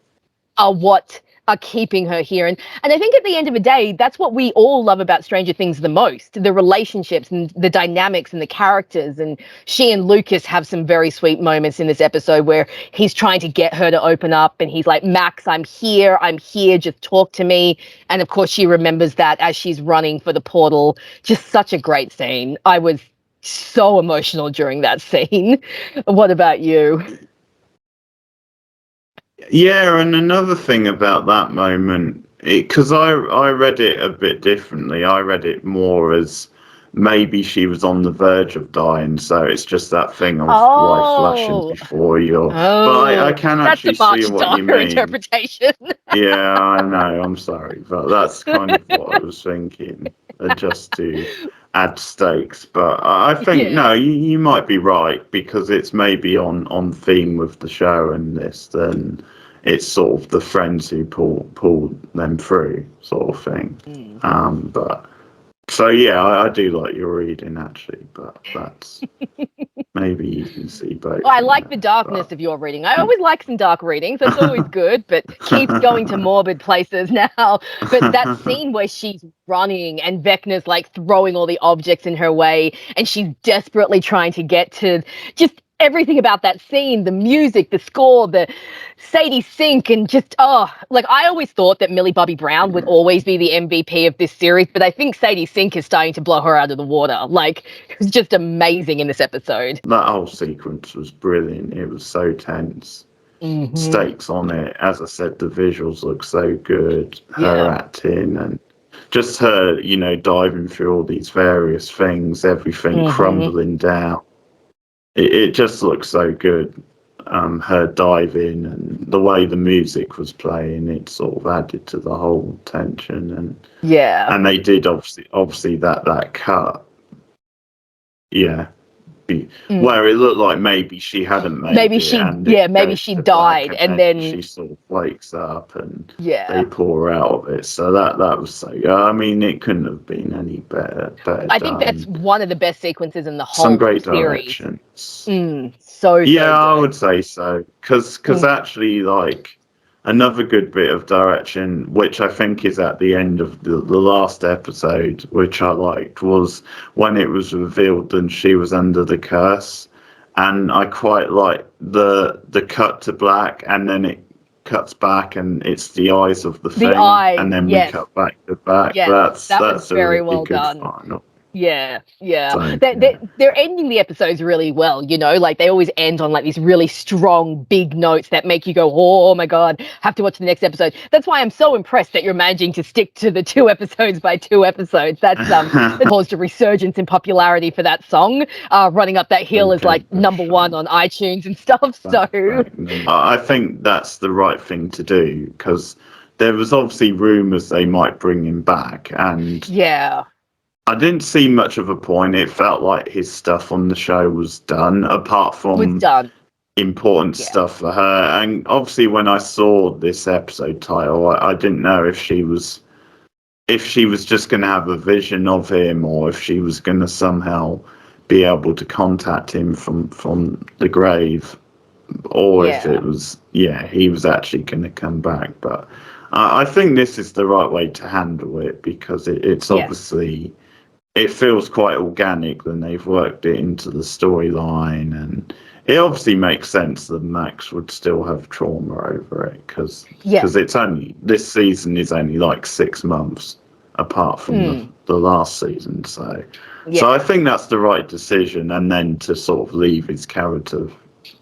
are what are keeping her here. And I think at the end of the day, that's what we all love about Stranger Things the most, the relationships and the dynamics and the characters. And she and Lucas have some very sweet moments in this episode where he's trying to get her to open up and he's like, Max, I'm here, just talk to me. And of course she remembers that as she's running for the portal. Just such a great scene. I was so emotional during that scene. What about you? Yeah, and another thing about that moment, because I read it a bit differently. I read it more as maybe she was on the verge of dying, so it's just that thing of life flashing before you. But I can actually see what you mean. Interpretation. Yeah, I know. I'm sorry, but that's kind of what I was thinking, just to add stakes. But I think no, you might be right, because it's maybe on theme with the show and this. Then it's sort of the friends who pull them through, sort of thing. But. So yeah, I do like your reading actually, but that's maybe you can see both. Well, I like the darkness of your reading. I always like some dark readings. That's always good, but keeps going to morbid places now. But that scene where she's running and Vecna's like throwing all the objects in her way, and she's desperately trying to get to just everything about that scene, the music, the score, the Sadie Sink, and just, like, I always thought that Millie Bobby Brown would always be the MVP of this series, but I think Sadie Sink is starting to blow her out of the water. Like, it was just amazing in this episode. That whole sequence was brilliant. It was so tense. Stakes on it. As I said, the visuals look so good. Her acting and just her, diving through all these various things, everything crumbling down. It just looks so good. Her diving and the way the music was playing, it sort of added to the whole tension. And they did obviously that cut. Yeah. Where it looked like maybe she hadn't made it. Maybe she died, and then she sort of wakes up and they pull her out of it. So that was so good. I mean, it couldn't have been any better. I think that's one of the best sequences in the whole Some great series. directions. So yeah, good. I would say so. Because actually, like, another good bit of direction, which I think is at the end of the last episode, which I liked, was when it was revealed that she was under the curse. And I quite like the cut to black, and then it cuts back and it's the eyes of the thing, and then we cut back to back. Yes, That's very a really well good done. final. Yeah. So, They're ending the episodes really well, like they always end on like these really strong, big notes that make you go, oh my God, have to watch the next episode. That's why I'm so impressed that you're managing to stick to the 2 episodes by 2 episodes. That's caused a resurgence in popularity for that song. Running Up That Hill is like #1 on iTunes and stuff. So I think that's the right thing to do, because there was obviously rumours they might bring him back, and I didn't see much of a point. It felt like his stuff on the show was done, apart from important stuff for her. And obviously, when I saw this episode title, I didn't know if she was just going to have a vision of him, or if she was going to somehow be able to contact him from the grave, or if it was he was actually going to come back. But I think this is the right way to handle it, because it's obviously. It feels quite organic, and they've worked it into the storyline, and it obviously makes sense that Max would still have trauma over it, because it's only, this season is only like 6 months apart from the last season, so I think that's the right decision, and then to sort of leave his character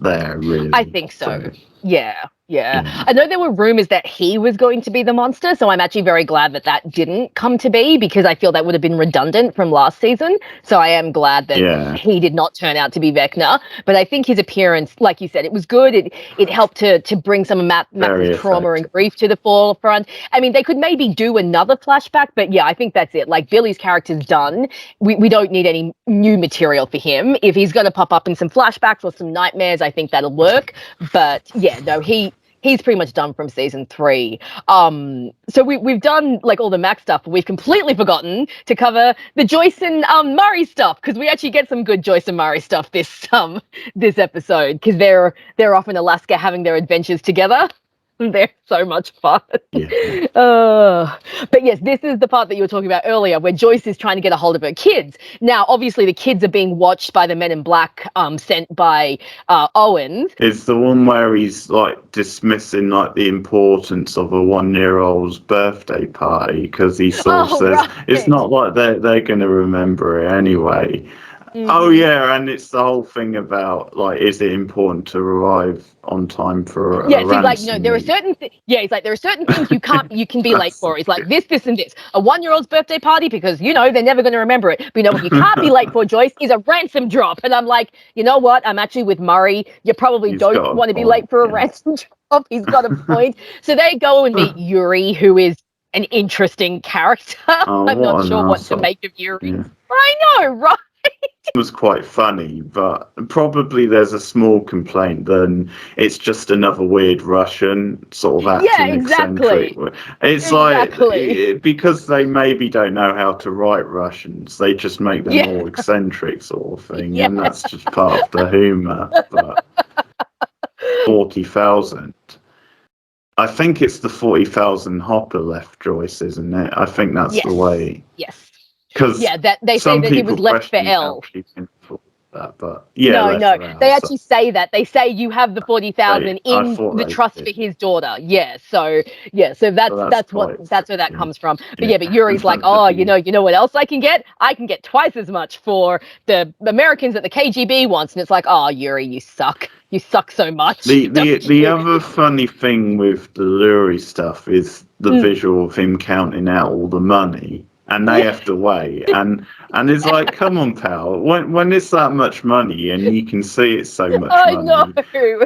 there, really. I think so. Yeah. I know there were rumors that he was going to be the monster, so I'm actually very glad that didn't come to be, because I feel that would have been redundant from last season. So I am glad that he did not turn out to be Vecna. But I think his appearance, like you said, it was good. It helped to bring some of Max's trauma and grief to the forefront. I mean, they could maybe do another flashback, but yeah, I think that's it. Like, Billy's character's done. We don't need any new material for him. If he's going to pop up in some flashbacks or some nightmares, I think that'll work. But yeah, no, he's pretty much done from season 3. So we've done like all the Max stuff, but we've completely forgotten to cover the Joyce and Murray stuff, because we actually get some good Joyce and Murray stuff this episode, because they're off in Alaska having their adventures together. They're so much fun. But yes, this is the part that you were talking about earlier, where Joyce is trying to get a hold of her kids. Now, obviously, the kids are being watched by the Men in Black sent by Owen. It's the one where he's like dismissing like the importance of a 1-year-old's birthday party, because he sort of says it's not like they're going to remember it anyway. Oh yeah, and it's the whole thing about like, is it important to arrive on time for a ransom? Like, there are certain he's like, there are certain things you can be late for. He's like, this and this. A 1-year-old's birthday party, because they're never going to remember it. But what you can't be late for, Joyce, is a ransom drop. And I'm like, you know what? I'm actually with Murray. You probably don't want to be late for a ransom drop. He's got a point. So they go and meet Yuri, who is an interesting character. I'm not sure what to make of Yuri. Yeah. I know, right? It was quite funny, but probably there's a small complaint. Then it's just another weird Russian sort of acting eccentric. It's like, because they maybe don't know how to write Russians, they just make them more eccentric sort of thing, and that's just part of the humour. But 40,000. I think it's the 40,000 Hopper left Joyce, isn't it? I think that's the way. Yes. Because that they say that he was left for Elle. that, but yeah, No. her They out, actually say that. They say you have the 40,000 I in thought the they trust did. for his daughter. Yeah. So That's that's quite where that fitting. comes from. But Yeah. yeah, but Yuri's like, oh, you know what else I can get? I can get twice as much for the Americans that the KGB wants. And it's like, oh, Yuri, you suck. You suck so much. The other funny thing with the Lurie stuff is the Mm. visual of him counting out all the money, and they have to wait, and it's like, come on, pal, when it's that much money and you can see it's so much I know. money,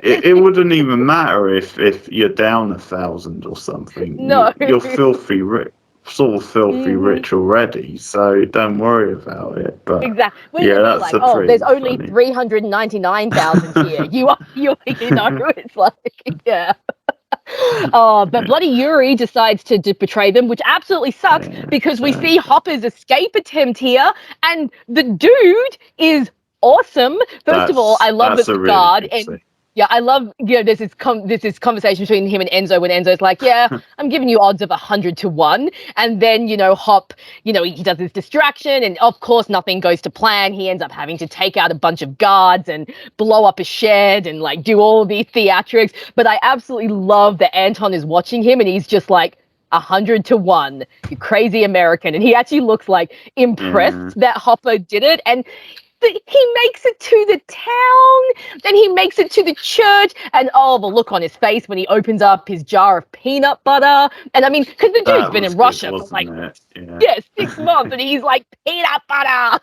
it wouldn't even matter if you're down 1,000 or something. No. You're filthy rich, sort of filthy Mhm. rich already, so don't worry about it. But Exactly. When yeah, it'd be that's like, a oh, there's pretty only funny. 399,000 here. It's like, yeah. Oh, but bloody Yuri decides to betray them, which absolutely sucks Yeah, because we so see Hopper's escape attempt here, and the dude is awesome. First of all, I love that's that a the really guard good and scene. yeah, I love there's this conversation between him and Enzo when Enzo's like, yeah, I'm giving you odds of 100 to 1, and then Hop, he does this distraction, and of course nothing goes to plan. He ends up having to take out a bunch of guards and blow up a shed and like do all these theatrics. But I absolutely love that Anton is watching him, and he's just like, 100 to 1, you crazy American. And he actually looks like Yeah. impressed that Hopper did it. And he makes it to the town, then he makes it to the church, and oh, the look on his face when he opens up his jar of peanut butter. And I mean, because the dude's That been was in good, Russia for like, wasn't it? Yeah. yeah, 6 months, and he's like, peanut butter,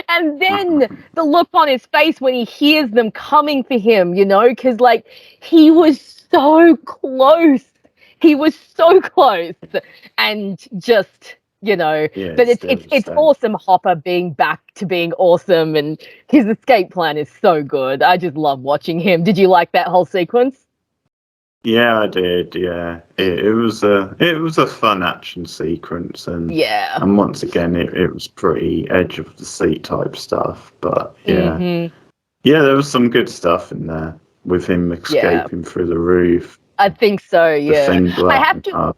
And then the look on his face when he hears them coming for him, because like he was so close. He was so close, and just Yeah, but it's it's devastating. awesome Hopper being back to being awesome, and his escape plan is so good. I just love watching him. Did you like that whole sequence? Yeah, I did. Yeah, it was a fun action sequence, Yeah. and once again, it was pretty edge of the seat type stuff. But yeah, Hmm. yeah, there was some good stuff in there with him Yeah. escaping through the roof, I think so, the yeah. thing I blowing have to up.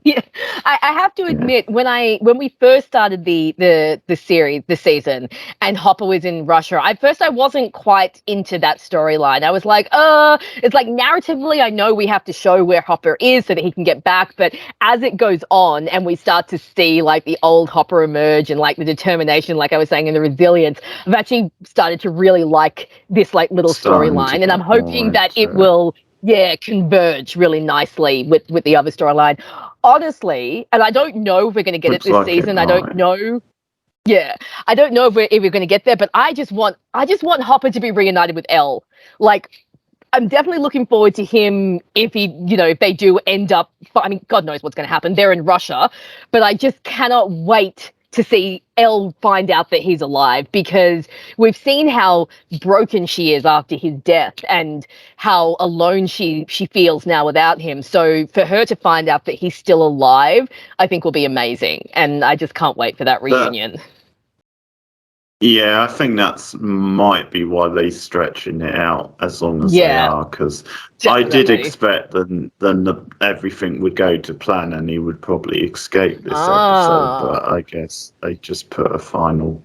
yeah, I have to Yeah, admit when we first started the series, the season, and Hopper was in Russia, at first I wasn't quite into that storyline. I was like, it's like narratively I know we have to show where Hopper is so that he can get back, but as it goes on and we start to see like the old Hopper emerge and like the determination, like I was saying, and the resilience, I've actually started to really like this like little starting to storyline, and I'm get more hoping that it into it. will converge really nicely with the other storyline. Honestly, and I don't know if we're going to get it Looks this like it season. I don't might. know. Yeah, I don't know if we're going to get there, but I just want Hopper to be reunited with Elle. Like, I'm definitely looking forward to him if if they do end up. I mean, God knows what's going to happen. They're in Russia, but I just cannot wait to see Elle find out that he's alive, because we've seen how broken she is after his death and how alone she feels now without him. So for her to find out that he's still alive, I think will be amazing, and I just can't wait for that That reunion. Yeah, I think that's might be why they're stretching it out as long as they Yeah, are, because I did definitely. expect everything would go to plan and he would probably escape this episode, but Ah. I guess they just put a final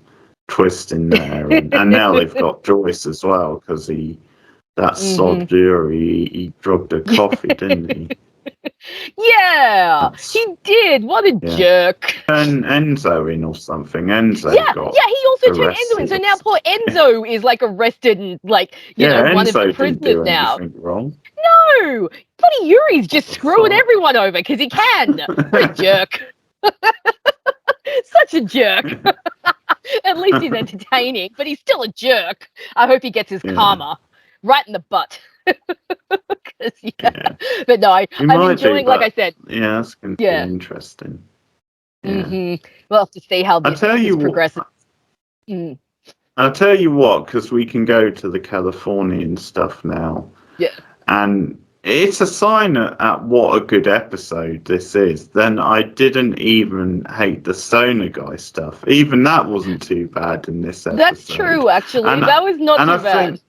twist in there, and now they've got Joyce as well, because that sod Hmm. Dury, he drugged her coffee, didn't he? Yeah, That's he did. What a yeah, jerk. and Enzo in or something. Yeah, Enzo got yeah, he also turned Enzo in. arrested So or now poor something. Enzo is like arrested and like, Yeah, one of the Enzo didn't prisoners do now. anything wrong. No, bloody Yuri's What just the screwing fuck? everyone over because he can. What a jerk. Such a jerk. At least he's entertaining, but he's still a jerk. I hope he gets his Yeah, karma right in the butt. 'Cause, yeah. yeah. But no, We I'm might do, enjoying, like I but said, yeah, that's going to be yeah. interesting. Yeah. Hmm. We'll have to see how I this tell this you progresses. what. Mm, I'll tell you what, because we can go to the Californian stuff now, yeah. and it's a sign at what a good episode this is. Then I didn't even hate the Stoner guy stuff. Even that wasn't too bad in this That's episode, true, actually. and That was not and I too bad. think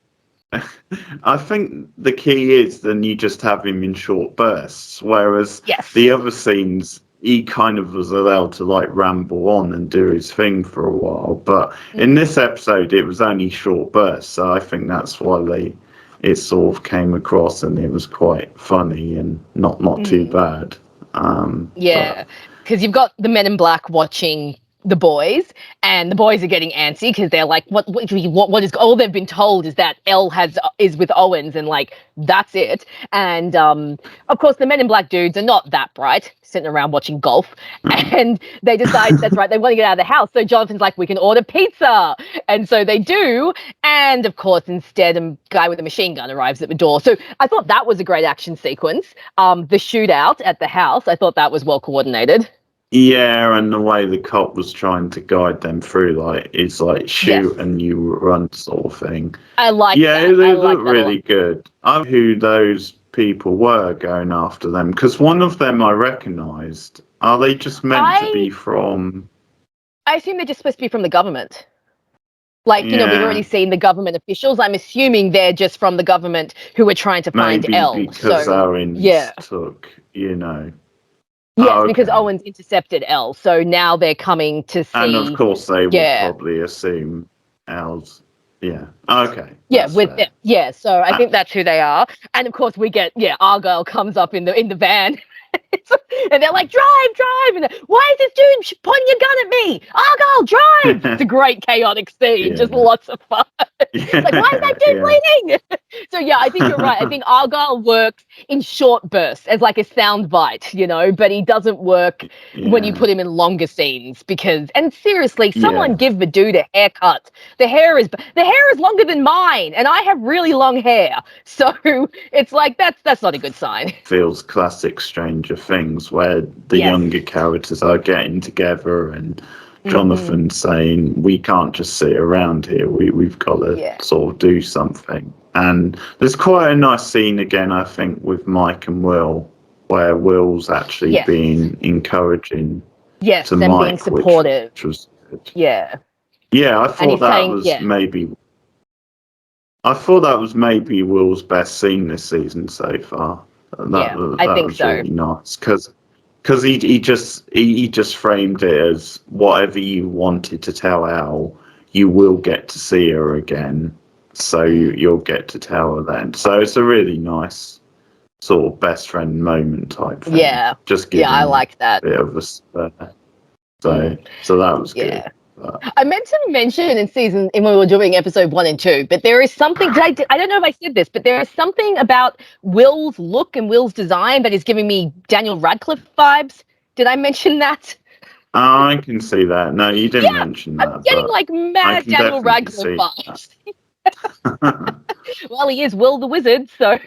I think the key is then you just have him in short bursts, whereas Yes. the other scenes he kind of was allowed to like ramble on and do his thing for a while. But in this episode, it was only short bursts, so I think that's why it sort of came across, and it was quite funny and not too bad. Yeah, because you've got the Men in Black watching the boys, and the boys are getting antsy because they're like, what is all they've been told is that Elle is with Owens, and like that's it. And of course the Men in Black dudes are not that bright, sitting around watching golf, and they decide that's right, they want to get out of the house. So Jonathan's like, we can order pizza, and so they do. And of course, instead, a guy with a machine gun arrives at the door. So I thought that was a great action sequence. The shootout at the house, I thought that was well coordinated. Yeah, and the way the cop was trying to guide them through, like, it's like shoot and you run sort of thing. I like that. Yeah, they look really good. I know who those people were going after them, because one of them I recognised. Are they just meant to be from... I assume they're just supposed to be from the government. Like, we've already seen the government officials. I'm assuming they're just from the government who were trying to find Elle. Maybe because Owens took, Yes, because Owens intercepted Elle, so now they're coming to see... And of course they would probably assume Elle's... Yeah, okay. Yeah, so I think that's who they are. And of course we get, Argyle comes up in the van, and they're like, drive! And why is this dude pointing a gun at me? Argyle, drive! It's a great chaotic scene, just lots of fun. Like, why is that dude bleeding? So I think you're right. I think Argyle works in short bursts as like a sound bite, but he doesn't work when you put him in longer scenes and seriously, someone give the dude a haircut. The hair is longer than mine, and I have really long hair. So it's like that's not a good sign. Feels classic Stranger Things, where the younger characters are getting together and Jonathan saying, we can't just sit around here, we've got to sort of do something. And there's quite a nice scene again, I think, with Mike and Will, where Will's actually being encouraging to and Mike, being supportive. Which was good. Yeah, I thought that was maybe Will's best scene this season so far. I think was really nice because he just framed it as whatever you wanted to tell Elle, you will get to see her again, so you'll get to tell her then. So it's a really nice sort of best friend moment type thing. Just I like that. A bit of a spur. So that was good. I meant to mention when we were doing episode 1 and 2, but there is something, I don't know if I said this, but there is something about Will's look and Will's design that is giving me Daniel Radcliffe vibes. Did I mention that? I can see that. No, you didn't mention that. I'm getting like mad Daniel Radcliffe vibes. Well, he is Will the Wizard, so,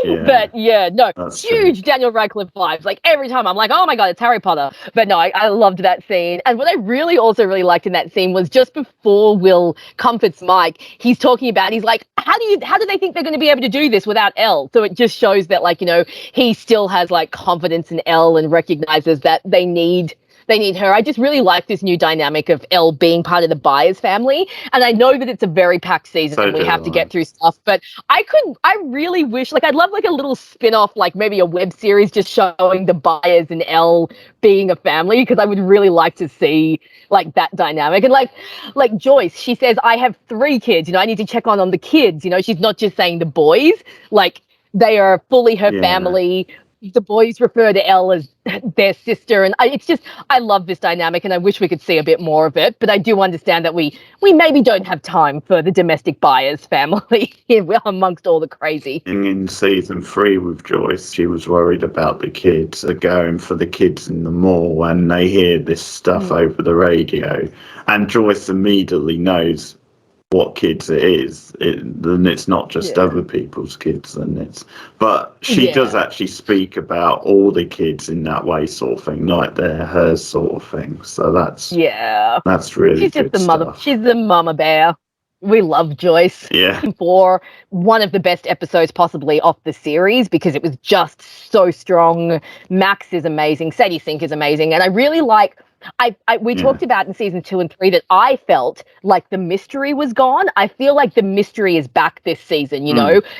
But that's huge true. Daniel Radcliffe vibes. Like every time I'm like, oh my God, it's Harry Potter. But no, I loved that scene. And what I also really liked in that scene was just before Will comforts Mike, he's talking about, he's like, how do they think they're going to be able to do this without Elle? So it just shows that he still has like confidence in Elle and recognizes that they need her. I just really like this new dynamic of Elle being part of the Byers family. And I know that it's a very packed season and we have to get through stuff, but I really wish, I'd love a little spin-off, maybe a web series just showing the Byers and Elle being a family, because I would really like to see that dynamic. And like Joyce, she says, I have 3 kids, I need to check on the kids, she's not just saying the boys, they are fully her family. The boys refer to Elle as their sister, and I love this dynamic, and I wish we could see a bit more of it. But I do understand that we maybe don't have time for the domestic Byers family amongst all the crazy. In season 3 with Joyce, she was worried about the kids going for the kids in the mall, and they hear this stuff over the radio, and Joyce immediately knows what kids it is, then it's not just other people's kids, but she does actually speak about all the kids in that way, sort of thing, like they're hers, sort of thing. So that's really she's good just the mother. She's the mama bear. We love Joyce. For one of the best episodes possibly off the series, because it was just so strong. Max is amazing. Sadie Sink is amazing, and I really like. We talked about in season 2 and 3 that I felt like the mystery was gone. I feel like the mystery is back this season.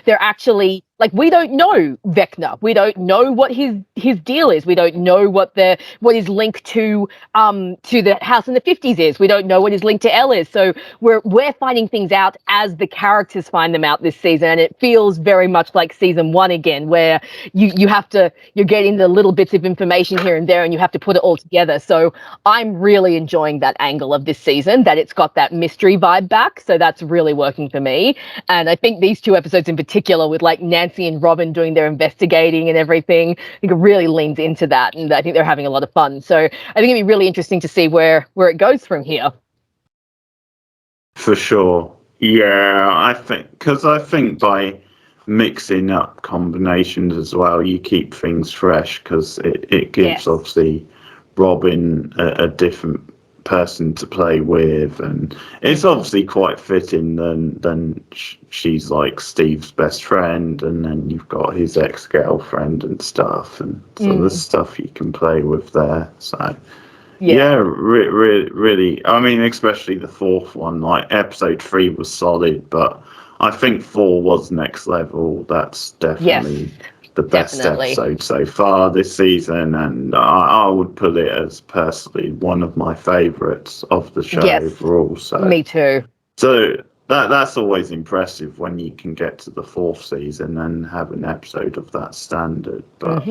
They're actually Like, we don't know Vecna. We don't know what his deal is. We don't know what his link to the house in the 50s is. We don't know what his link to Elle is. So we're finding things out as the characters find them out this season, and it feels very much like season 1 again, where you're getting the little bits of information here and there, and you have to put it all together. So I'm really enjoying that angle of this season, that it's got that mystery vibe back. So that's really working for me. And I think these 2 episodes in particular, with like Nancy and Robin doing their investigating and everything, I think it really leans into that, and I think they're having a lot of fun. So I think it'd be really interesting to see where it goes from here. For sure. Yeah, I think by mixing up combinations as well, you keep things fresh, because it gives obviously Robin a different person to play with, and it's obviously quite fitting then she's like Steve's best friend, and then you've got his ex-girlfriend and stuff, and so there's stuff you can play with there. So really, I mean, especially the 4th one, like episode 3 was solid, but I think 4 was next level. That's definitely the best episode so far this season, and I would put it as personally one of my favourites of the show overall. So me too. So that's always impressive when you can get to the 4th season and have an episode of that standard. But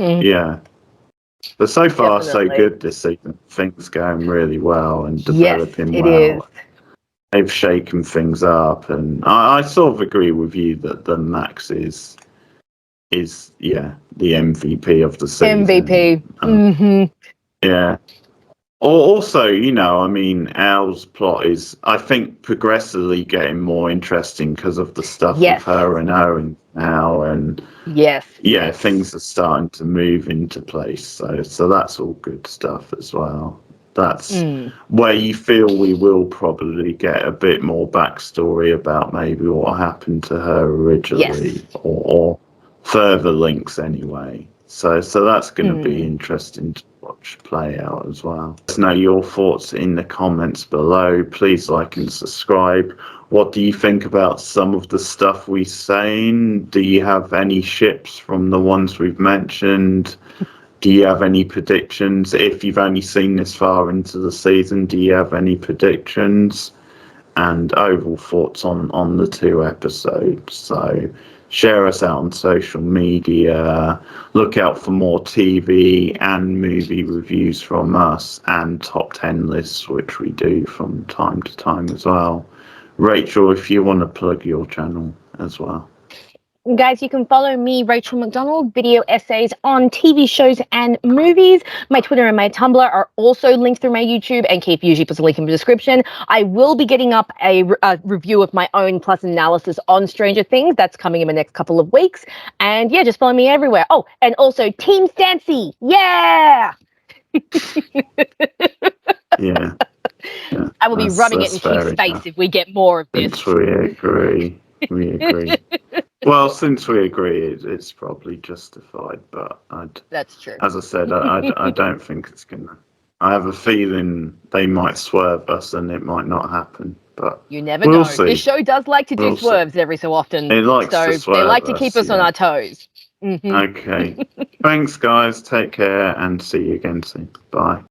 but so far so good this season. Things going really well and developing well. They've shaken things up, and I sort of agree with you that the Max is the MVP of the season. MVP. Yeah. Also, I mean, Al's plot is, I think, progressively getting more interesting because of the stuff with her and Owen now, and things are starting to move into place. So that's all good stuff as well. That's where you feel we will probably get a bit more backstory about maybe what happened to her originally, or further links anyway. So that's going to be interesting to watch play out as well. Let us know your thoughts in the comments below. Please like and subscribe. What do you think about some of the stuff we're saying? Do you have any ships from the ones we've mentioned? Do you have any predictions? If you've only seen this far into the season, do you have any predictions? And overall thoughts on the 2 episodes. So share us out on social media. Look out for more TV and movie reviews from us, and top 10 lists, which we do from time to time as well. Rachel, if you want to plug your channel as well. Guys, you can follow me, Rachel Macdonald, video essays on TV shows and movies. My Twitter and my Tumblr are also linked through my YouTube, and Keith usually puts a link in the description. I will be getting up a review of my own plus analysis on Stranger Things. That's coming in the next couple of weeks. And just follow me everywhere. Oh, and also Team Stancy. Yeah! Yeah. I will be rubbing it in Keith's face if we get more of this. Since we agree. Well, since we agree, it's probably justified, but that's true. As I said, I don't think it's gonna. I have a feeling they might swerve us, and it might not happen. But you never know. See. This show does like to do swerves every so often. It likes to swerve. They like to keep us on our toes. Okay. Thanks, guys. Take care, and see you again soon. Bye.